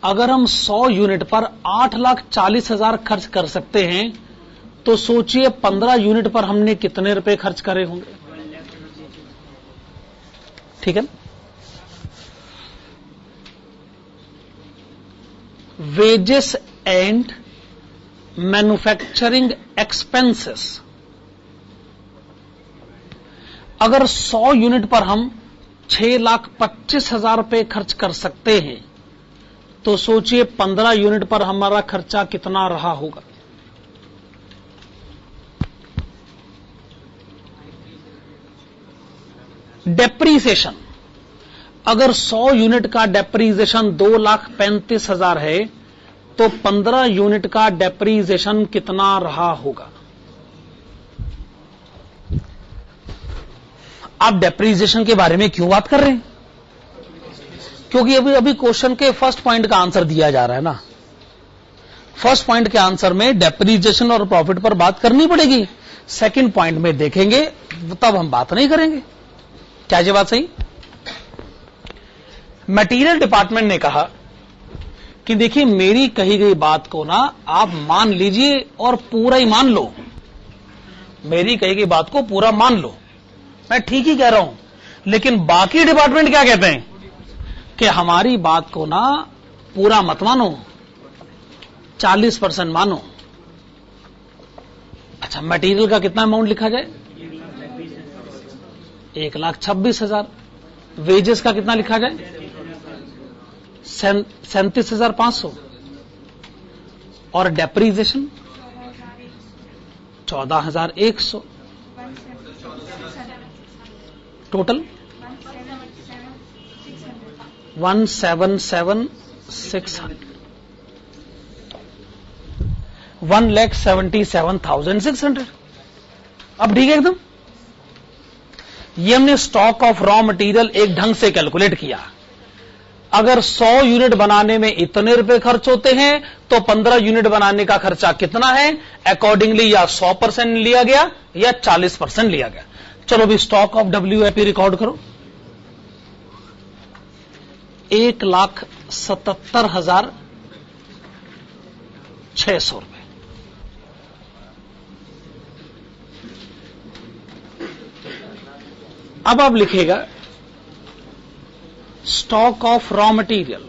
अगर हम 100 यूनिट पर 8,40,000 खर्च कर सकते हैं तो सोचिए 15 यूनिट पर हमने कितने रुपए खर्च करे होंगे। ठीक है, वेजेस एंड मैन्युफैक्चरिंग एक्सपेंसेस, अगर 100 यूनिट पर हम 6,25,000 रुपए खर्च कर सकते हैं तो सोचिए 15 यूनिट पर हमारा खर्चा कितना रहा होगा। डेप्रीसिएशन, अगर 100 यूनिट का डेप्रीसिएशन 2,35,000 है तो 15 यूनिट का डेप्रीसिएशन कितना रहा होगा। आप डेप्रीसिएशन के बारे में क्यों बात कर रहे हैं? क्योंकि अभी क्वेश्चन के फर्स्ट पॉइंट का आंसर दिया जा रहा है ना। फर्स्ट पॉइंट के आंसर में डेप्रीसिएशन और प्रॉफिट पर बात करनी पड़ेगी, सेकंड पॉइंट में देखेंगे तब हम बात नहीं करेंगे। क्या ये बात सही? मटेरियल डिपार्टमेंट ने कहा कि देखिए मेरी कही गई बात को ना आप मान लीजिए और पूरा ही मान लो, मेरी कही गई बात को पूरा मान लो, मैं ठीक ही कह रहा हूं, लेकिन बाकी डिपार्टमेंट क्या कहते हैं कि हमारी बात को ना पूरा मत मानो, 40% मानो। अच्छा, मटेरियल का कितना अमाउंट लिखा जाए? 1,26,000। वेजेस का कितना लिखा जाए? 37,500। और डेप्रीसिएशन 14,100। टोटल 1,77,600, 1,77,600। अब ठीक है एकदम। ये हमने स्टॉक ऑफ रॉ मटेरियल एक ढंग से कैलकुलेट किया। अगर 100 यूनिट बनाने में इतने रुपए खर्च होते हैं तो 15 यूनिट बनाने का खर्चा कितना है, अकॉर्डिंगली या 100% लिया गया या 40% लिया गया। चलो भी स्टॉक ऑफ WIP रिकॉर्ड करो। 1,77,600 रुपए। अब आप लिखेगा stock of raw material,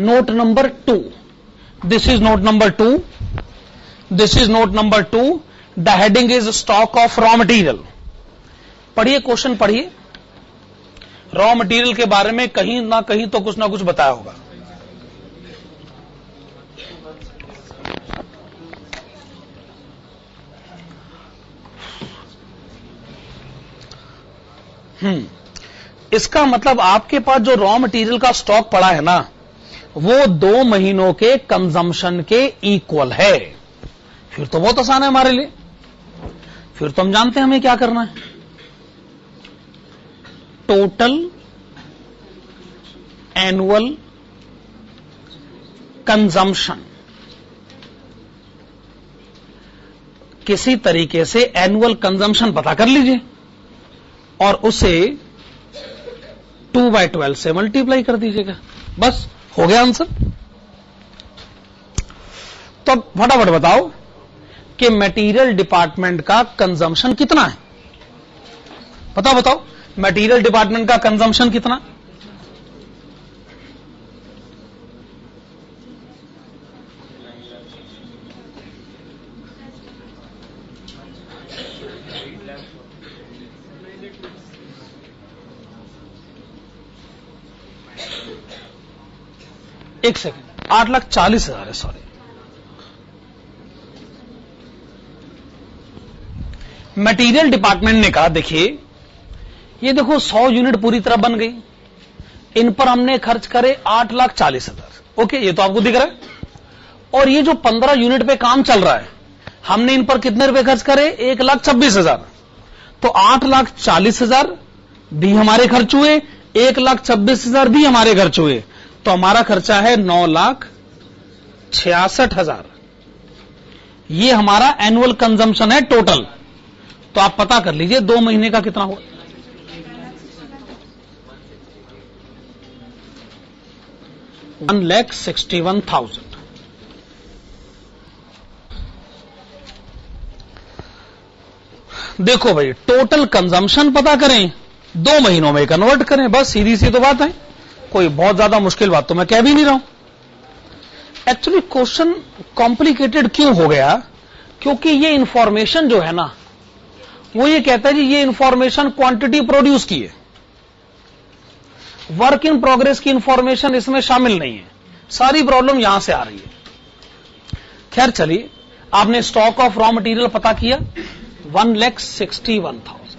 note number 2। This is note number 2, this is note number 2। The heading is stock of raw material. पढ़िए, क्वेश्चन पढ़िए। रॉ मटेरियल के बारे में कहीं ना कहीं तो कुछ ना कुछ बताया होगा। इसका मतलब आपके पास जो रॉ मटेरियल का स्टॉक पड़ा है ना, वो 2 महीनों के कंजम्पशन के इक्वल है। फिर तो बहुत आसान है हमारे लिए, फिर तो हम जानते हैं हमें क्या करना है। टोटल एनुअल कंजम्पशन, किसी तरीके से एनुअल कंजम्पशन पता कर लीजिए और उसे 2/12 से मल्टीप्लाई कर दीजिएगा, बस हो गया आंसर। तो फटाफट बताओ कि मटेरियल डिपार्टमेंट का कंजम्पशन कितना है। बताओ मटेरियल डिपार्टमेंट का कंजम्पशन कितना? एक सेकेंड, 8,40,000 है, सॉरी। मटेरियल डिपार्टमेंट ने कहा देखिए ये देखो 100 यूनिट पूरी तरह बन गई, इन पर हमने खर्च करे 8,40,000। ओके, ये तो आपको दिख रहा है। और ये जो 15 यूनिट पे काम चल रहा है, हमने इन पर कितने रुपए खर्च करे? 1,26,000। तो 8,40,000 भी हमारे खर्च हुए, 1,26,000 भी हमारे खर्च हुए, तो हमारा खर्चा है 9,66,000। ये हमारा एनुअल कंजम्पशन है टोटल। तो आप पता कर लीजिए 2 महीने का कितना हुआ। $1,61,000। देखो भाई, टोटल कंजम्पशन पता करें, 2 महीनों में कन्वर्ट करें, बस सीधी सी तो बात है। कोई बहुत ज्यादा मुश्किल बात तो मैं कह भी नहीं रहा हूं। एक्चुअली क्वेश्चन कॉम्प्लिकेटेड क्यों हो गया? क्योंकि ये इंफॉर्मेशन जो है ना, वो ये कहता है जी ये इंफॉर्मेशन क्वांटिटी प्रोड्यूस की है। वर्क इन प्रोग्रेस की इंफॉर्मेशन इसमें शामिल नहीं है, सारी प्रॉब्लम यहां से आ रही है। खैर चलिए, आपने स्टॉक ऑफ रॉ मटेरियल पता किया 1,61,000,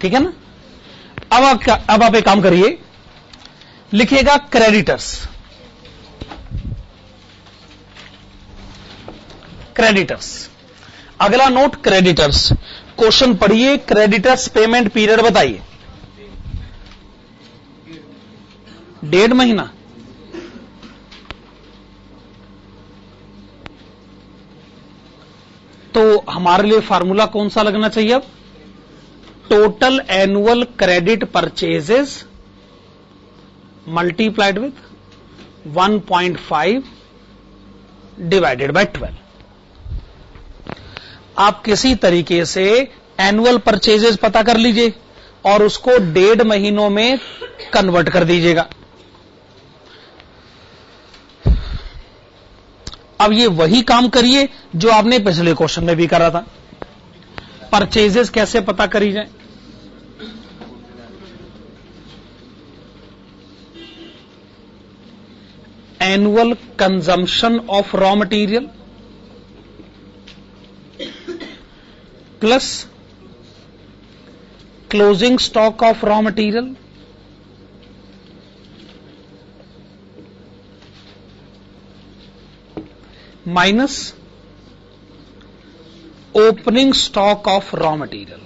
ठीक है ना। अब आप एक काम करिए, लिखिएगा क्रेडिटर्स। अगला नोट क्रेडिटर्स। क्वेश्चन पढ़िए, क्रेडिटर्स पेमेंट पीरियड बताइए। 1.5 महीना। तो हमारे लिए फार्मूला कौन सा लगना चाहिए अब? Total annual credit purchases multiplied with 1.5 divided by 12। आप किसी तरीके से एनुअल परचेजेस पता कर लीजिए और उसको 1.5 महीनों में कन्वर्ट कर दीजिएगा। अब ये वही काम करिए जो आपने पिछले क्वेश्चन में भी करा था। परचेजेस कैसे पता करी जाए? Annual consumption of raw material plus closing stock of raw material minus opening stock of raw material.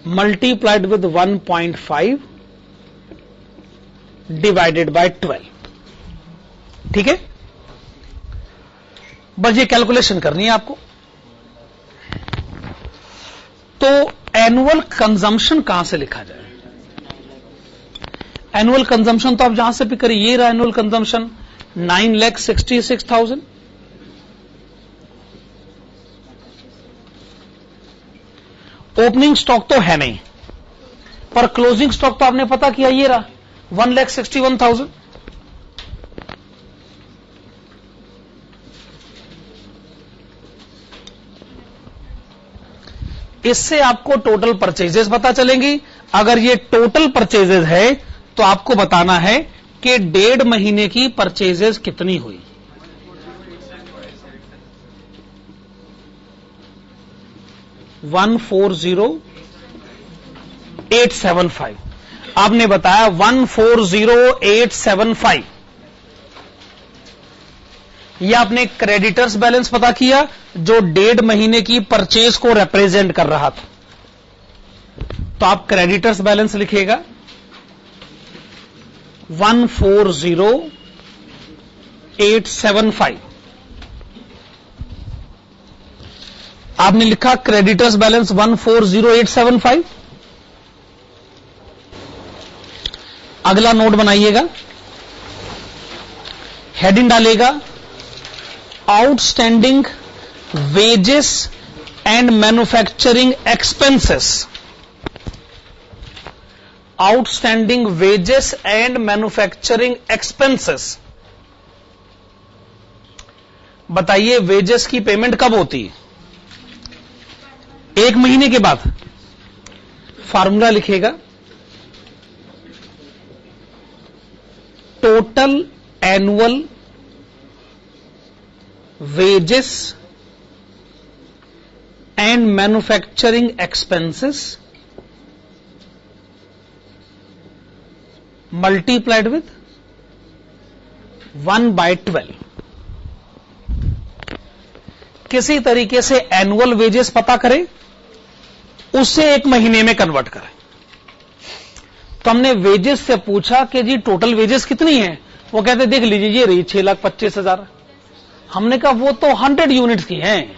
Multiplied with 1.5 divided by 12। ठीक है, बस ये कैलकुलेशन करनी है आपको। तो एनुअल कंजम्पशन कहां से लिखा जाए? एनुअल कंजम्पशन तो आप जहां से भी करिए, ये रहा एनुअल कंजम्पशन 9,66,000। ओपनिंग स्टॉक तो है नहीं, पर क्लोजिंग स्टॉक तो आपने पता किया, ये रहा 1,61,000। इससे आपको टोटल परचेजेस पता चलेंगी। अगर ये टोटल परचेजेस है तो आपको बताना है कि 1.5 महीने की परचेजेस कितनी हुई। $140,875 आपने बताया 140,875। यह आपने क्रेडिटर्स बैलेंस पता किया जो 1.5 महीने की परचेज को रिप्रेजेंट कर रहा था। तो आप क्रेडिटर्स बैलेंस लिखिएगा 140,875। आपने लिखा क्रेडिटर्स बैलेंस 140,875। अगला नोट बनाइएगा, हेडिंग डालेगा outstanding wages and manufacturing expenses. Outstanding wages and manufacturing expenses. बताइए वेजेस की पेमेंट कब होती है? 1 महीने के बाद। फार्मूला लिखेगा total annual wages and manufacturing expenses multiplied with 1/12। किसी तरीके से एनुअल वेजेस पता करें, उससे 1 महीने में कन्वर्ट करें। तो हमने वेजेस से पूछा कि जी टोटल वेजेस कितनी है? वो कहते देख लीजिए ये रही 6,25,000। हमने कहा वो तो 100 यूनिट्स की हैं।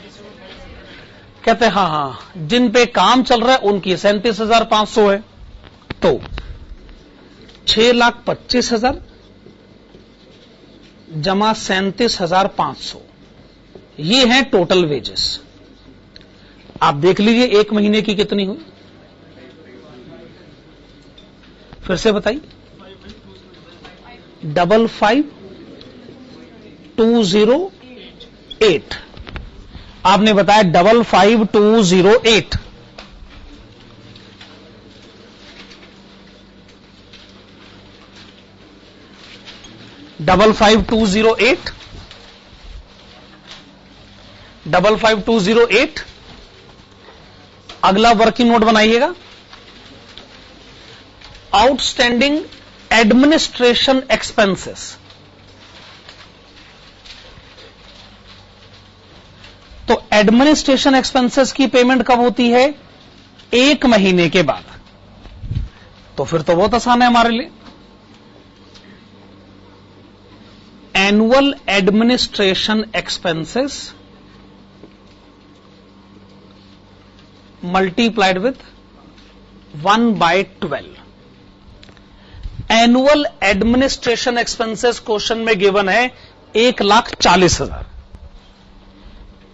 कहते हाँ, जिन पे काम चल रहा है उनकी 37,500 है। तो 6,25,000 जमा 37,500, ये है टोटल वेजेस। आप देख लीजिए 1 महीने की कितनी हुई, फिर से बताइए। 55,208। आपने बताया 55208, डबल 5208। अगला वर्किंग नोट बनाइएगा, आउटस्टैंडिंग एडमिनिस्ट्रेशन एक्सपेंसेस। तो एडमिनिस्ट्रेशन एक्सपेंसेस की पेमेंट कब होती है? 1 महीने के बाद। तो फिर तो बहुत आसान है हमारे लिए। Annual administration expenses multiplied with 1/12। Annual administration expenses question में गिवन है 1,40,000।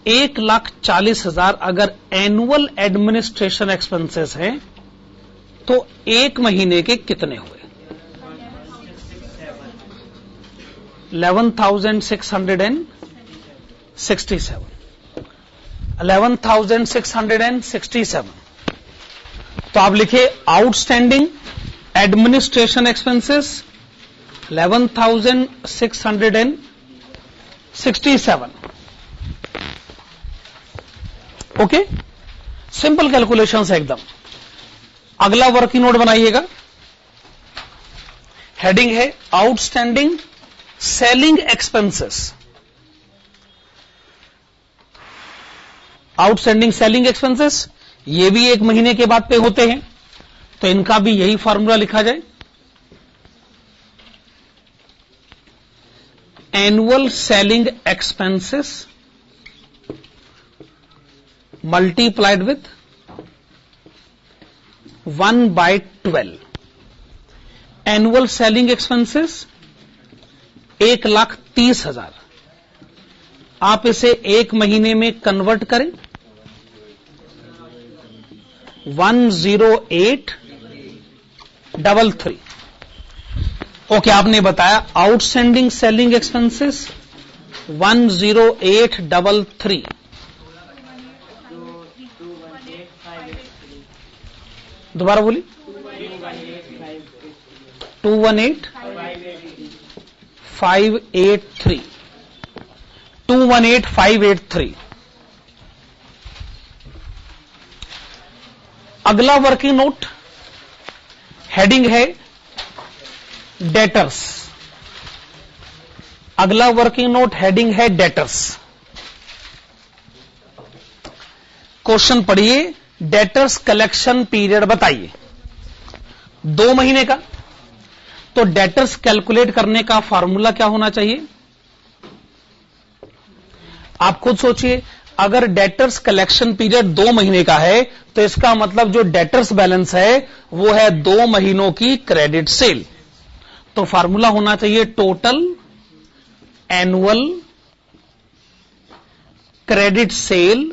1,40,000 अगर एनुअल एडमिनिस्ट्रेशन एक्सपेंसेस हैं तो 1 महीने के कितने हुए? 11,667। 11,667। तो आप लिखिए outstanding administration expenses 11,667। Okay, simple calculation है एकदम। अगला वर्किंग नोट बनाइएगा, हेडिंग है outstanding selling expenses. Outstanding selling expenses ये भी 1 महीने के बाद पे होते हैं, तो इनका भी यही फॉर्मूला लिखा जाए, annual selling expenses multiplied with 1/12। Annual selling expenses 1,30,000। आप इसे 1 महीने में कन्वर्ट करें, 10833। ओके, आपने बताया आउटस्टैंडिंग सेलिंग एक्सपेंसेस 10833। दोबारा बोली, 218,583। 218,583। अगला वर्किंग नोट, हेडिंग है डेटर्स। अगला वर्किंग नोट हेडिंग है डेटर्स। क्वेश्चन पढ़िए, डेटर्स कलेक्शन पीरियड बताइए। 2 महीने का। तो डेटर्स कैलकुलेट करने का फॉर्मूला क्या होना चाहिए? आप खुद सोचिए, अगर डेटर्स कलेक्शन पीरियड 2 महीने का है तो इसका मतलब जो डेटर्स बैलेंस है वो है 2 महीनों की क्रेडिट सेल। तो फॉर्मूला होना चाहिए total annual credit sale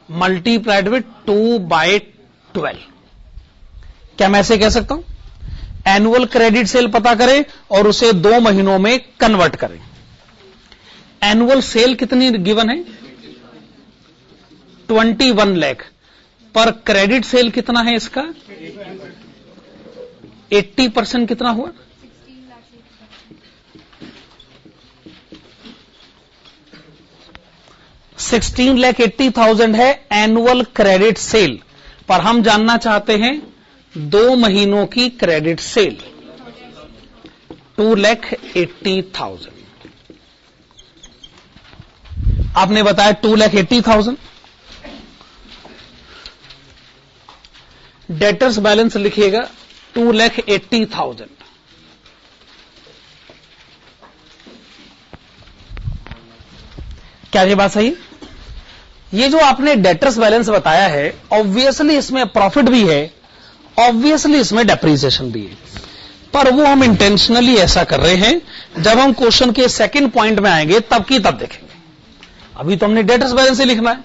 multiplied with 2/12। क्या मैं ऐसे कह सकता हूं? एनुअल क्रेडिट सेल पता करें और उसे 2 महीनों में कन्वर्ट करें। एनुअल सेल कितनी गिवन है? 21 लाख। पर क्रेडिट सेल कितना है इसका? 80% कितना हुआ? 16,80,000 है एनुअल क्रेडिट सेल। पर हम जानना चाहते हैं 2 महीनों की क्रेडिट सेल, 2,80,000। आपने बताया 2,80,000। डेटर्स बैलेंस लिखिएगा 2,80,000। क्या ये बात सही? ये जो आपने डेटर्स बैलेंस बताया है, ऑब्वियसली इसमें प्रॉफिट भी है, ऑब्वियसली इसमें डेप्रिसिएशन भी है, पर वो हम इंटेंशनली ऐसा कर रहे हैं। जब हम क्वेश्चन के सेकंड पॉइंट में आएंगे तब की तब देखेंगे। अभी तो हमने डेटर्स बैलेंस ही लिखना है।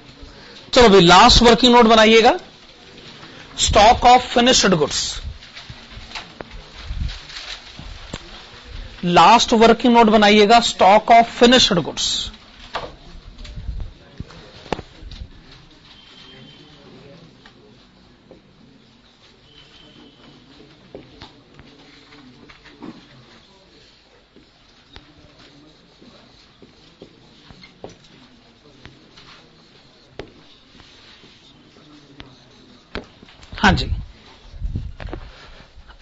चलो अभी लास्ट वर्किंग नोट बनाइएगा, stock of finished goods. Last working note बनाइएगा, स्टॉक ऑफ फिनिश्ड गुड्स। हां जी,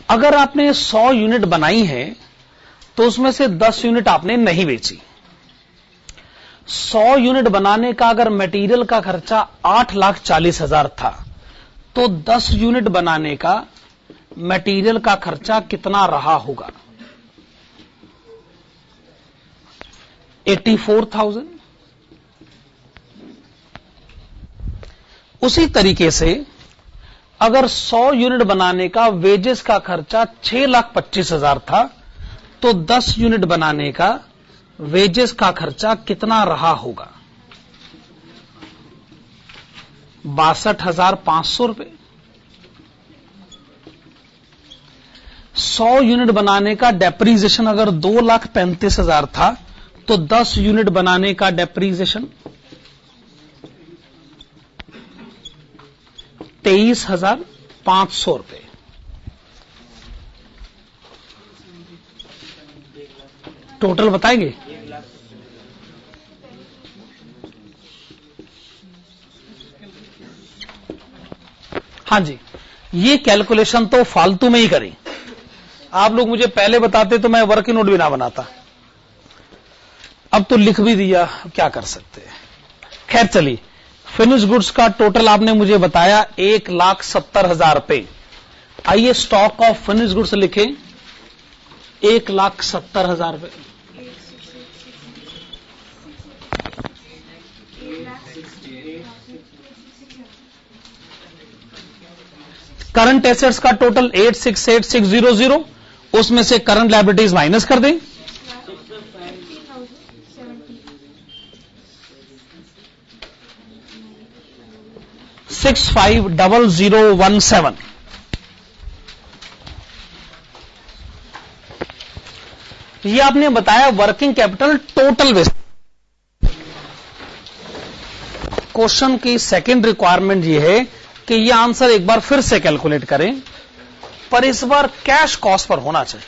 अगर आपने 100 यूनिट बनाई है तो उसमें से 10 यूनिट आपने नहीं बेची। 100 यूनिट बनाने का अगर मटेरियल का खर्चा 8,40,000 था तो 10 यूनिट बनाने का मटेरियल का खर्चा कितना रहा होगा? 84,000। उसी तरीके से अगर 100 यूनिट बनाने का वेजेस का खर्चा 6,25,000 था तो 10 यूनिट बनाने का वेजेस का खर्चा कितना रहा होगा? 62,500 रुपए। 100 यूनिट बनाने का डेप्रीजिएशन अगर 2,35,000 था तो 10 यूनिट बनाने का डेप्रीजिएशन 23,500 रुपए। टोटल बताएंगे? हां जी, ये कैलकुलेशन तो फालतू में ही करी। आप लोग मुझे पहले बताते तो मैं वर्किंग नोट भी ना बनाता, अब तो लिख भी दिया, क्या कर सकते हैं। खैर चलिए, फिनिश गुड्स का टोटल आपने मुझे बताया 1,70,000 रुपए। आइए स्टॉक ऑफ फिनिश गुड्स लिखें 1,70,000 रुपए। करंट एसेट्स का टोटल 868,600, उसमें से करंट लायबिलिटीज माइनस कर दें। $65,0017। ये आपने बताया working capital total base. Question की सेकंड रिक्वायरमेंट ये है कि ये आंसर एक बार फिर से कैलकुलेट करें, पर इस बार कैश कॉस्ट पर होना चाहिए।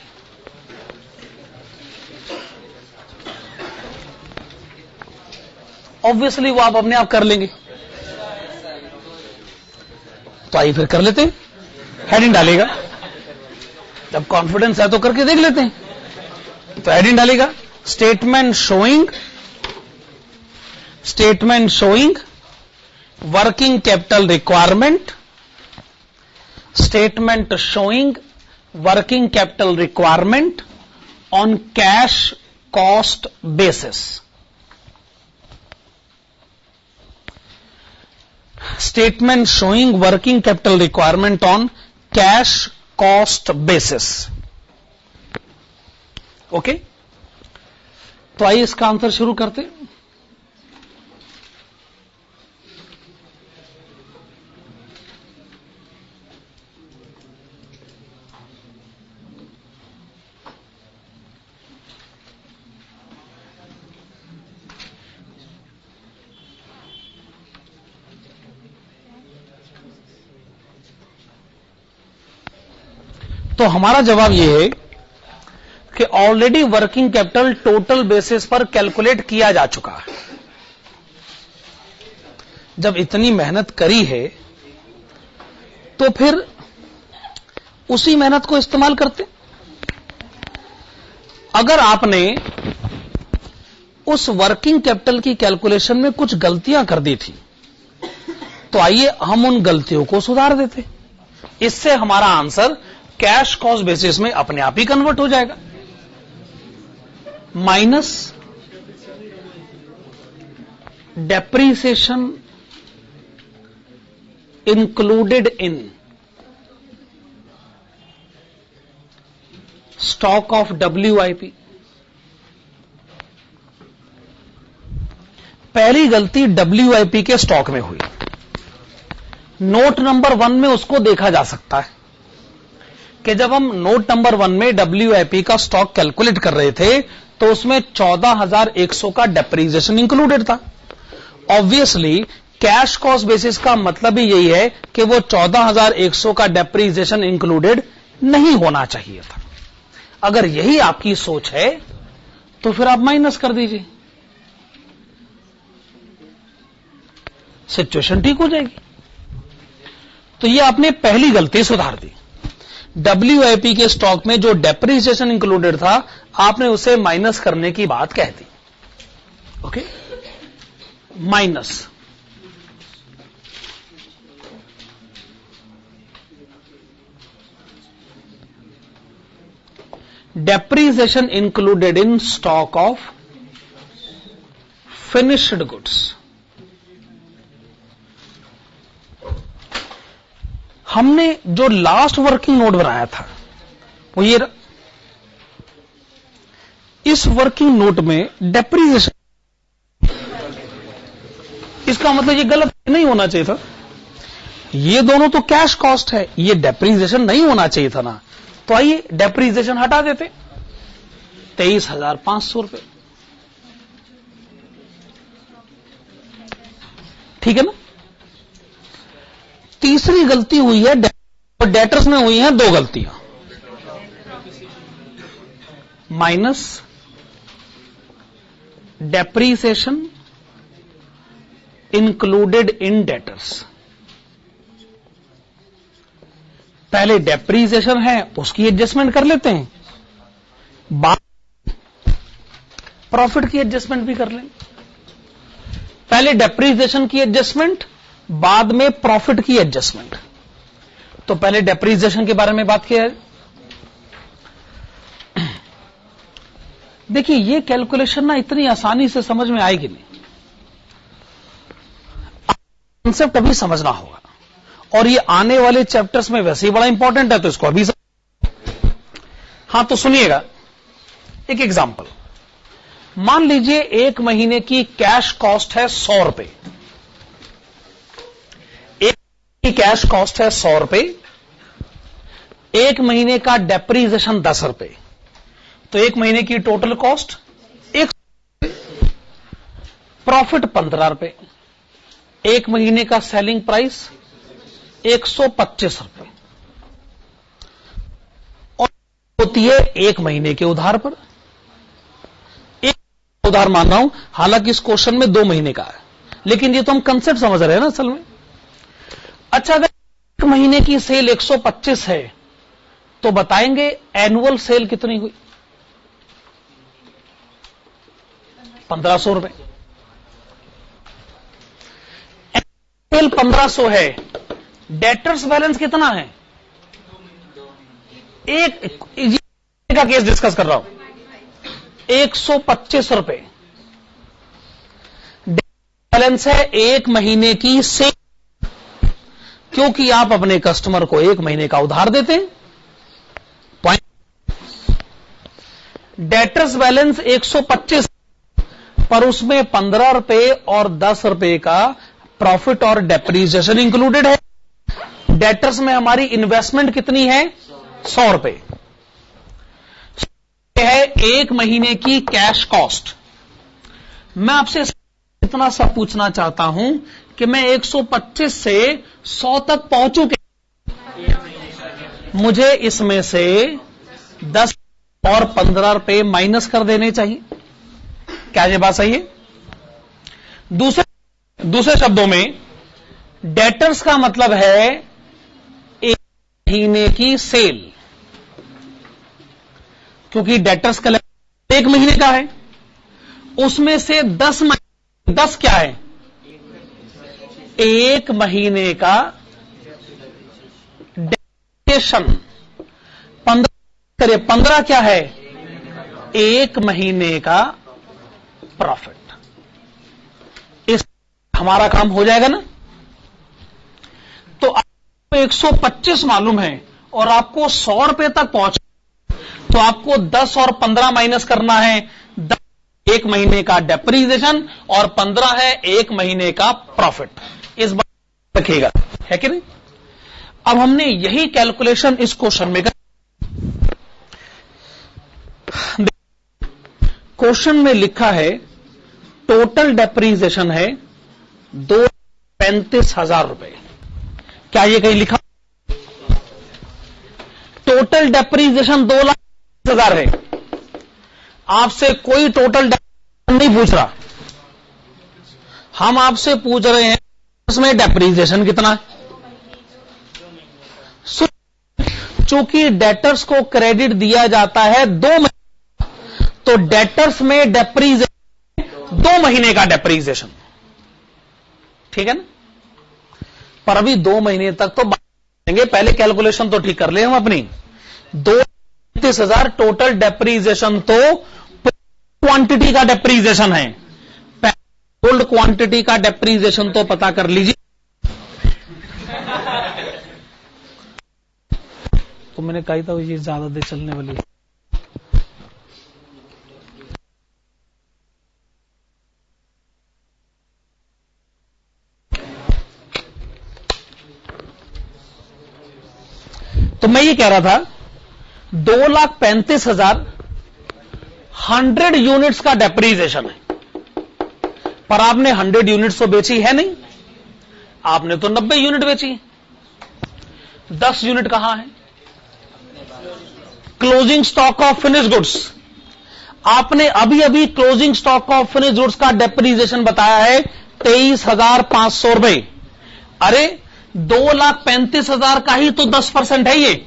ऑब्वियसली वो आप अपने आप कर लेंगे, तो आइए फिर कर लेते हैं। हेडिंग डालेगा, जब कॉन्फिडेंस है तो करके देख लेते हैं। तो हेडिंग डालेगा statement showing working capital requirement, statement showing working capital requirement on cash cost basis. Statement showing working capital requirement on cash cost basis. Okay, तो आइए इसका आंसर शुरू करते हैं। तो हमारा जवाब यह है कि already working capital total basis पर कैलकुलेट किया जा चुका है। जब इतनी मेहनत करी है तो फिर उसी मेहनत को इस्तेमाल करते। अगर आपने उस वर्किंग कैपिटल की कैलकुलेशन में कुछ गलतियां कर दी थी तो आइए हम उन गलतियों को सुधार देते। इससे हमारा आंसर कैश कॉस्ट बेसिस में अपने आप ही कन्वर्ट हो जाएगा। Minus depreciation included in stock of WIP। पहली गलती WIP के स्टॉक में हुई। नोट नंबर 1 में उसको देखा जा सकता है कि जब हम नोट नंबर 1 में WIP का स्टॉक कैलकुलेट कर रहे थे तो उसमें 14,100 का डेप्रीसिएशन इंक्लूडेड था। ऑब्वियसली कैश कॉस्ट बेसिस का मतलब ही यही है कि वो 14,100 का डेप्रीसिएशन इंक्लूडेड नहीं होना चाहिए था। अगर यही आपकी सोच है तो फिर आप माइनस कर दीजिए, सिचुएशन ठीक हो जाएगी। तो ये आपने पहली गलती सुधार दी। WIP के स्टॉक में जो डेप्रिसिएशन इंक्लूडेड था आपने उसे माइनस करने की बात कह दी। Okay, minus depreciation included in stock of finished goods। हमने जो लास्ट वर्किंग नोट बनाया था वो ये, इस वर्किंग नोट में डेप्रिसिएशन, इसका मतलब ये गलत नहीं होना चाहिए था। ये दोनों तो कैश कॉस्ट है, ये डेप्रिसिएशन नहीं होना चाहिए था ना। तो आइए डेप्रिसिएशन हटा देते, 23,500 रुपए, ठीक है ना। तीसरी गलती हुई है और डेटर्स में हुई हैं दो गलतियां, minus depreciation included in debtors. पहले डेप्रिसिएशन है उसकी एडजस्टमेंट कर लेते हैं, बाद प्रॉफिट की एडजस्टमेंट भी कर लें। पहले डेप्रिसिएशन की एडजस्टमेंट, बाद में प्रॉफिट की एडजस्टमेंट। तो पहले डेप्रिसिएशन के बारे में बात किया है। देखिए ये कैलकुलेशन ना इतनी आसानी से समझ में आएगी नहीं, कॉन्सेप्ट अभी समझना होगा, और ये आने वाले चैप्टर्स में वैसे ही बड़ा इंपॉर्टेंट है, तो इसको अभी हाँ तो सुनिएगा एक एग्जांपल। मान लीजिए एक महीने की कैश कॉस्ट है 100 रुपए, एक की कैश कॉस्ट है 100 रुपए, एक महीने का डेप्रिसिएशन 10 रुपए, तो एक महीने की टोटल कॉस्ट 100, प्रॉफिट 15 रुपए, एक महीने का सेलिंग प्राइस 125 रुपए, और होती है एक महीने के उधार पर। एक उधार मान रहा हूं, हालांकि इस क्वेश्चन में 2 महीने का है, लेकिन ये तो हम कंसेप्ट समझ रहे हैं ना असल में। अच्छा, अगर एक महीने की सेल 125 है तो बताएंगे एनुअल सेल कितनी हुई? 1500 रुपए। सेल 1500 है, डेटर्स बैलेंस कितना है? एक का केस डिस्कस कर रहा हूं, 125 रुपए बैलेंस है एक महीने की सेल, क्योंकि आप अपने कस्टमर को एक महीने का उधार देते हैं। डेटर्स बैलेंस 125, पर उसमें 15 रुपए और 10 रुपए का प्रॉफिट और डेप्रिसिएशन इंक्लूडेड है। डेटर्स में हमारी इन्वेस्टमेंट कितनी है? 100 रुपए है एक महीने की कैश कॉस्ट। मैं आपसे इतना सा पूछना चाहता हूं कि मैं 125 से 100 तक पहुंचू के, मुझे इसमें से 10 और 15 रुपए माइनस कर देने चाहिए। क्या ये बात सही है? दूसरे शब्दों में डेटर्स का मतलब है एक महीने की सेल, क्योंकि डेटर्स का एक महीने का है, उसमें से 10 क्या है? एक महीने का डेप्रिसिएशन। 15 क्या है? एक महीने का प्रॉफिट। इस हमारा काम हो जाएगा ना। तो आपको 125 मालूम है और आपको 100 रुपए तक पहुंच, तो आपको 10 और 15 माइनस करना है। 10 एक महीने का डेप्रिसिएशन और 15 है एक महीने का प्रॉफिट। इस बात रखिएगा, है कि नहीं? अब हमने यही कैलकुलेशन इस क्वेश्चन में कर, क्वेश्चन में लिखा है टोटल डेप्रिसिएशन है 2,35,000 रुपए। क्या ये कहीं लिखा? टोटल डेप्रिसिएशन 2,20,000 है। आपसे कोई टोटल डेप्रिसिएशन नहीं पूछ रहा, हम आपसे पूछ रहे हैं उसमें डेप्रिसिएशन कितना है। चूंकि डेटर्स को क्रेडिट दिया जाता है 2 महीने, तो डेटर्स में डेप्रीजिएशन 2 महीने का डेप्रीजिएशन, ठीक है ना। पर अभी 2 महीने तक तो देंगे, पहले कैलकुलेशन तो ठीक कर ले हम अपनी। 2,35,000 टोटल डेप्रीजिएशन तो क्वांटिटी का डेप्रीजिएशन है, ओल्ड क्वांटिटी का डेप्रीजिएशन तो पता कर लीजिए। तो मैंने कहा था ये ज्यादा देर चलने वाली है। तो मैं ये कह रहा था 2,35,000 100 यूनिट्स का डेप्रीजिएशन है, पर आपने 100 यूनिट्स तो बेची है नहीं, आपने तो 90 यूनिट बेची। 10 यूनिट कहां है? Closing stock of finish goods. आपने अभी अभी closing stock of finish goods का डेप्रीजिएशन बताया है 23,500 रुपए। अरे 2,35,000 का ही तो 10% है ये,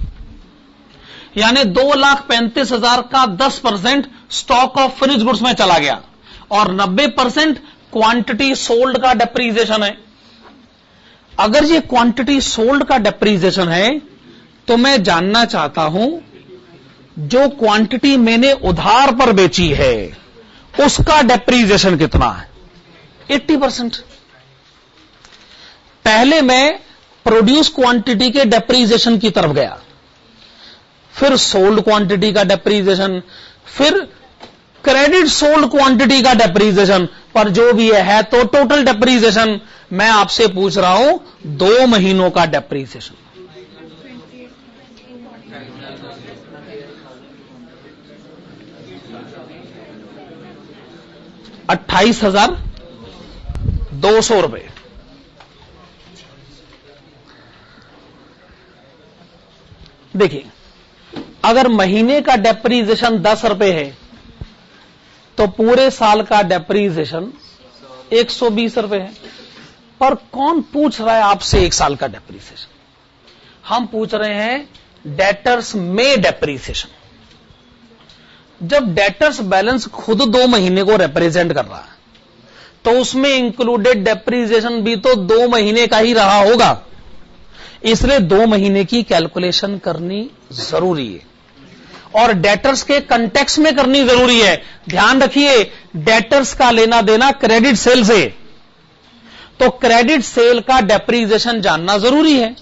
यानी 2,35,000 का 10% स्टॉक ऑफ फिनिश गुड्स में चला गया और 90% क्वांटिटी सोल्ड का डेप्रीजिएशन है। अगर ये क्वांटिटी सोल्ड का डेप्रीजिएशन है तो मैं जानना चाहता हूं जो क्वांटिटी मैंने उधार पर बेची है उसका डेप्रीजिएशन कितना है? 80%। पहले मैं प्रोड्यूस क्वांटिटी के डेप्रीजिएशन की तरफ गया, फिर सोल्ड क्वांटिटी का डेप्रीजिएशन, फिर क्रेडिट सोल्ड क्वांटिटी का डेप्रीजिएशन, पर जो भी है तो टोटल डेप्रीजिएशन मैं आपसे पूछ रहा हूं 2 महीनों का डेप्रीजिएशन। ₹28,200। देखिए, अगर महीने का डेप्रीजिएशन 10 रुपए है तो पूरे साल का डेप्रीजिएशन 120 रुपए है। पर कौन पूछ रहा है आपसे 1 साल का डेप्रीजिएशन? हम पूछ रहे हैं डेटर्स में डेप्रीजिएशन। जब डेटर्स बैलेंस खुद 2 महीने को रिप्रेजेंट कर रहा है तो उसमें इंक्लूडेड डेप्रीजिएशन भी तो 2 महीने का ही रहा होगा, इसलिए 2 महीने की कैलकुलेशन करनी जरूरी है और डेटर्स के कंटेक्स्ट में करनी जरूरी है। ध्यान रखिए, डेटर्स का लेना देना क्रेडिट सेल से, तो क्रेडिट सेल का डेप्रीजिएशन जानना जरूरी है।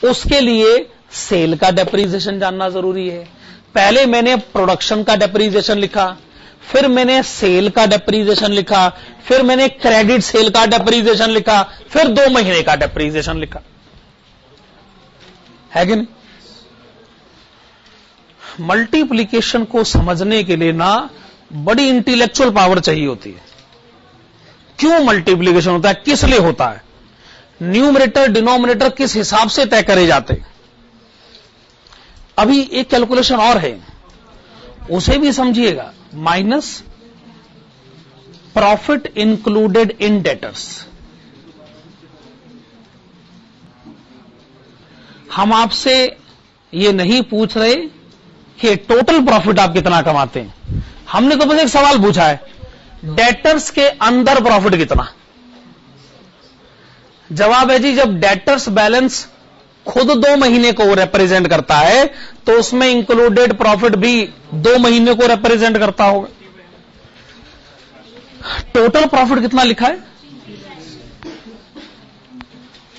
उसके लिए सेल का डेप्रीजिएशन जानना जरूरी है। पहले मैंने प्रोडक्शन का डेप्रीजिएशन लिखा, फिर मैंने सेल का डेप्रीजिएशन लिखा, फिर मैंने क्रेडिट सेल का डेप्रीजिएशन लिखा, फिर 2 महीने का डेप्रीजिएशन लिखा, है कि नहीं? मल्टीप्लिकेशन को समझने के लिए ना बड़ी इंटेलेक्चुअल पावर चाहिए होती है। क्यों मल्टीप्लिकेशन होता है, किस लिए होता है, न्यूमरेटर डिनोमिनेटर किस हिसाब से तय करे जाते हैं। अभी एक कैलकुलेशन और है, उसे भी समझिएगा। Minus profit included in debtors. हम आपसे ये नहीं पूछ रहे कि टोटल प्रॉफिट आप कितना कमाते हैं, हमने तो बस एक सवाल पूछा है, डेटर्स के अंदर प्रॉफिट कितना। जवाब है जी, जब डेटर्स बैलेंस खुद 2 महीने को रिप्रेजेंट करता है तो उसमें इंक्लूडेड प्रॉफिट भी 2 महीने को रिप्रेजेंट करता होगा। टोटल प्रॉफिट कितना लिखा है,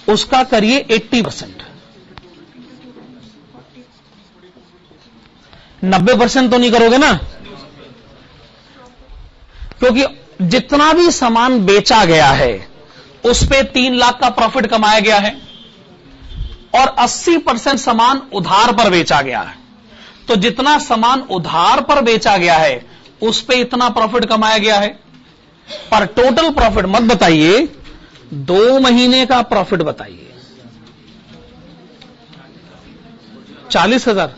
उसका करिए 80%। 90% तो नहीं करोगे ना, क्योंकि जितना भी सामान बेचा गया है उस पे 3 लाख का प्रॉफिट कमाया गया है और 80% सामान उधार पर बेचा गया है। तो जितना सामान उधार पर बेचा गया है उस पे इतना प्रॉफिट कमाया गया है। पर टोटल प्रॉफिट मत बताइए, 2 महीने का प्रॉफिट बताइए। 40,000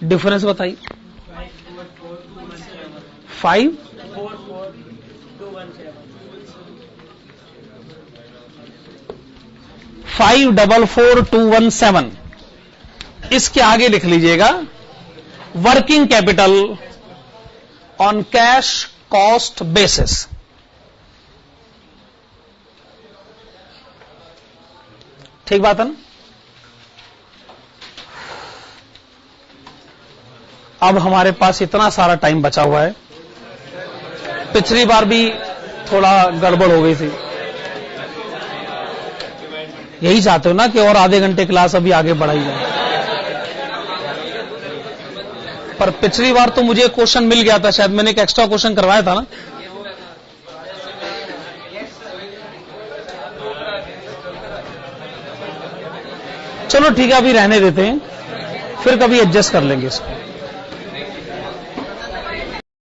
डिफरेंस बताइए। 5 4 544217, इसके आगे लिख लीजिएगा working capital on cash cost basis. ठीक बात है ना? अब हमारे पास इतना सारा टाइम बचा हुआ है, पिछली बार भी थोड़ा गड़बड़ हो गई थी। यही चाहते हो ना कि और आधे घंटे क्लास अभी आगे बढ़ाई जाए, पर पिछली बार तो मुझे क्वेश्चन मिल गया था, शायद मैंने एक एक्स्ट्रा क्वेश्चन करवाया था ना। चलो ठीक है, अभी रहने देते हैं, फिर कभी एडजस्ट कर लेंगे इसको।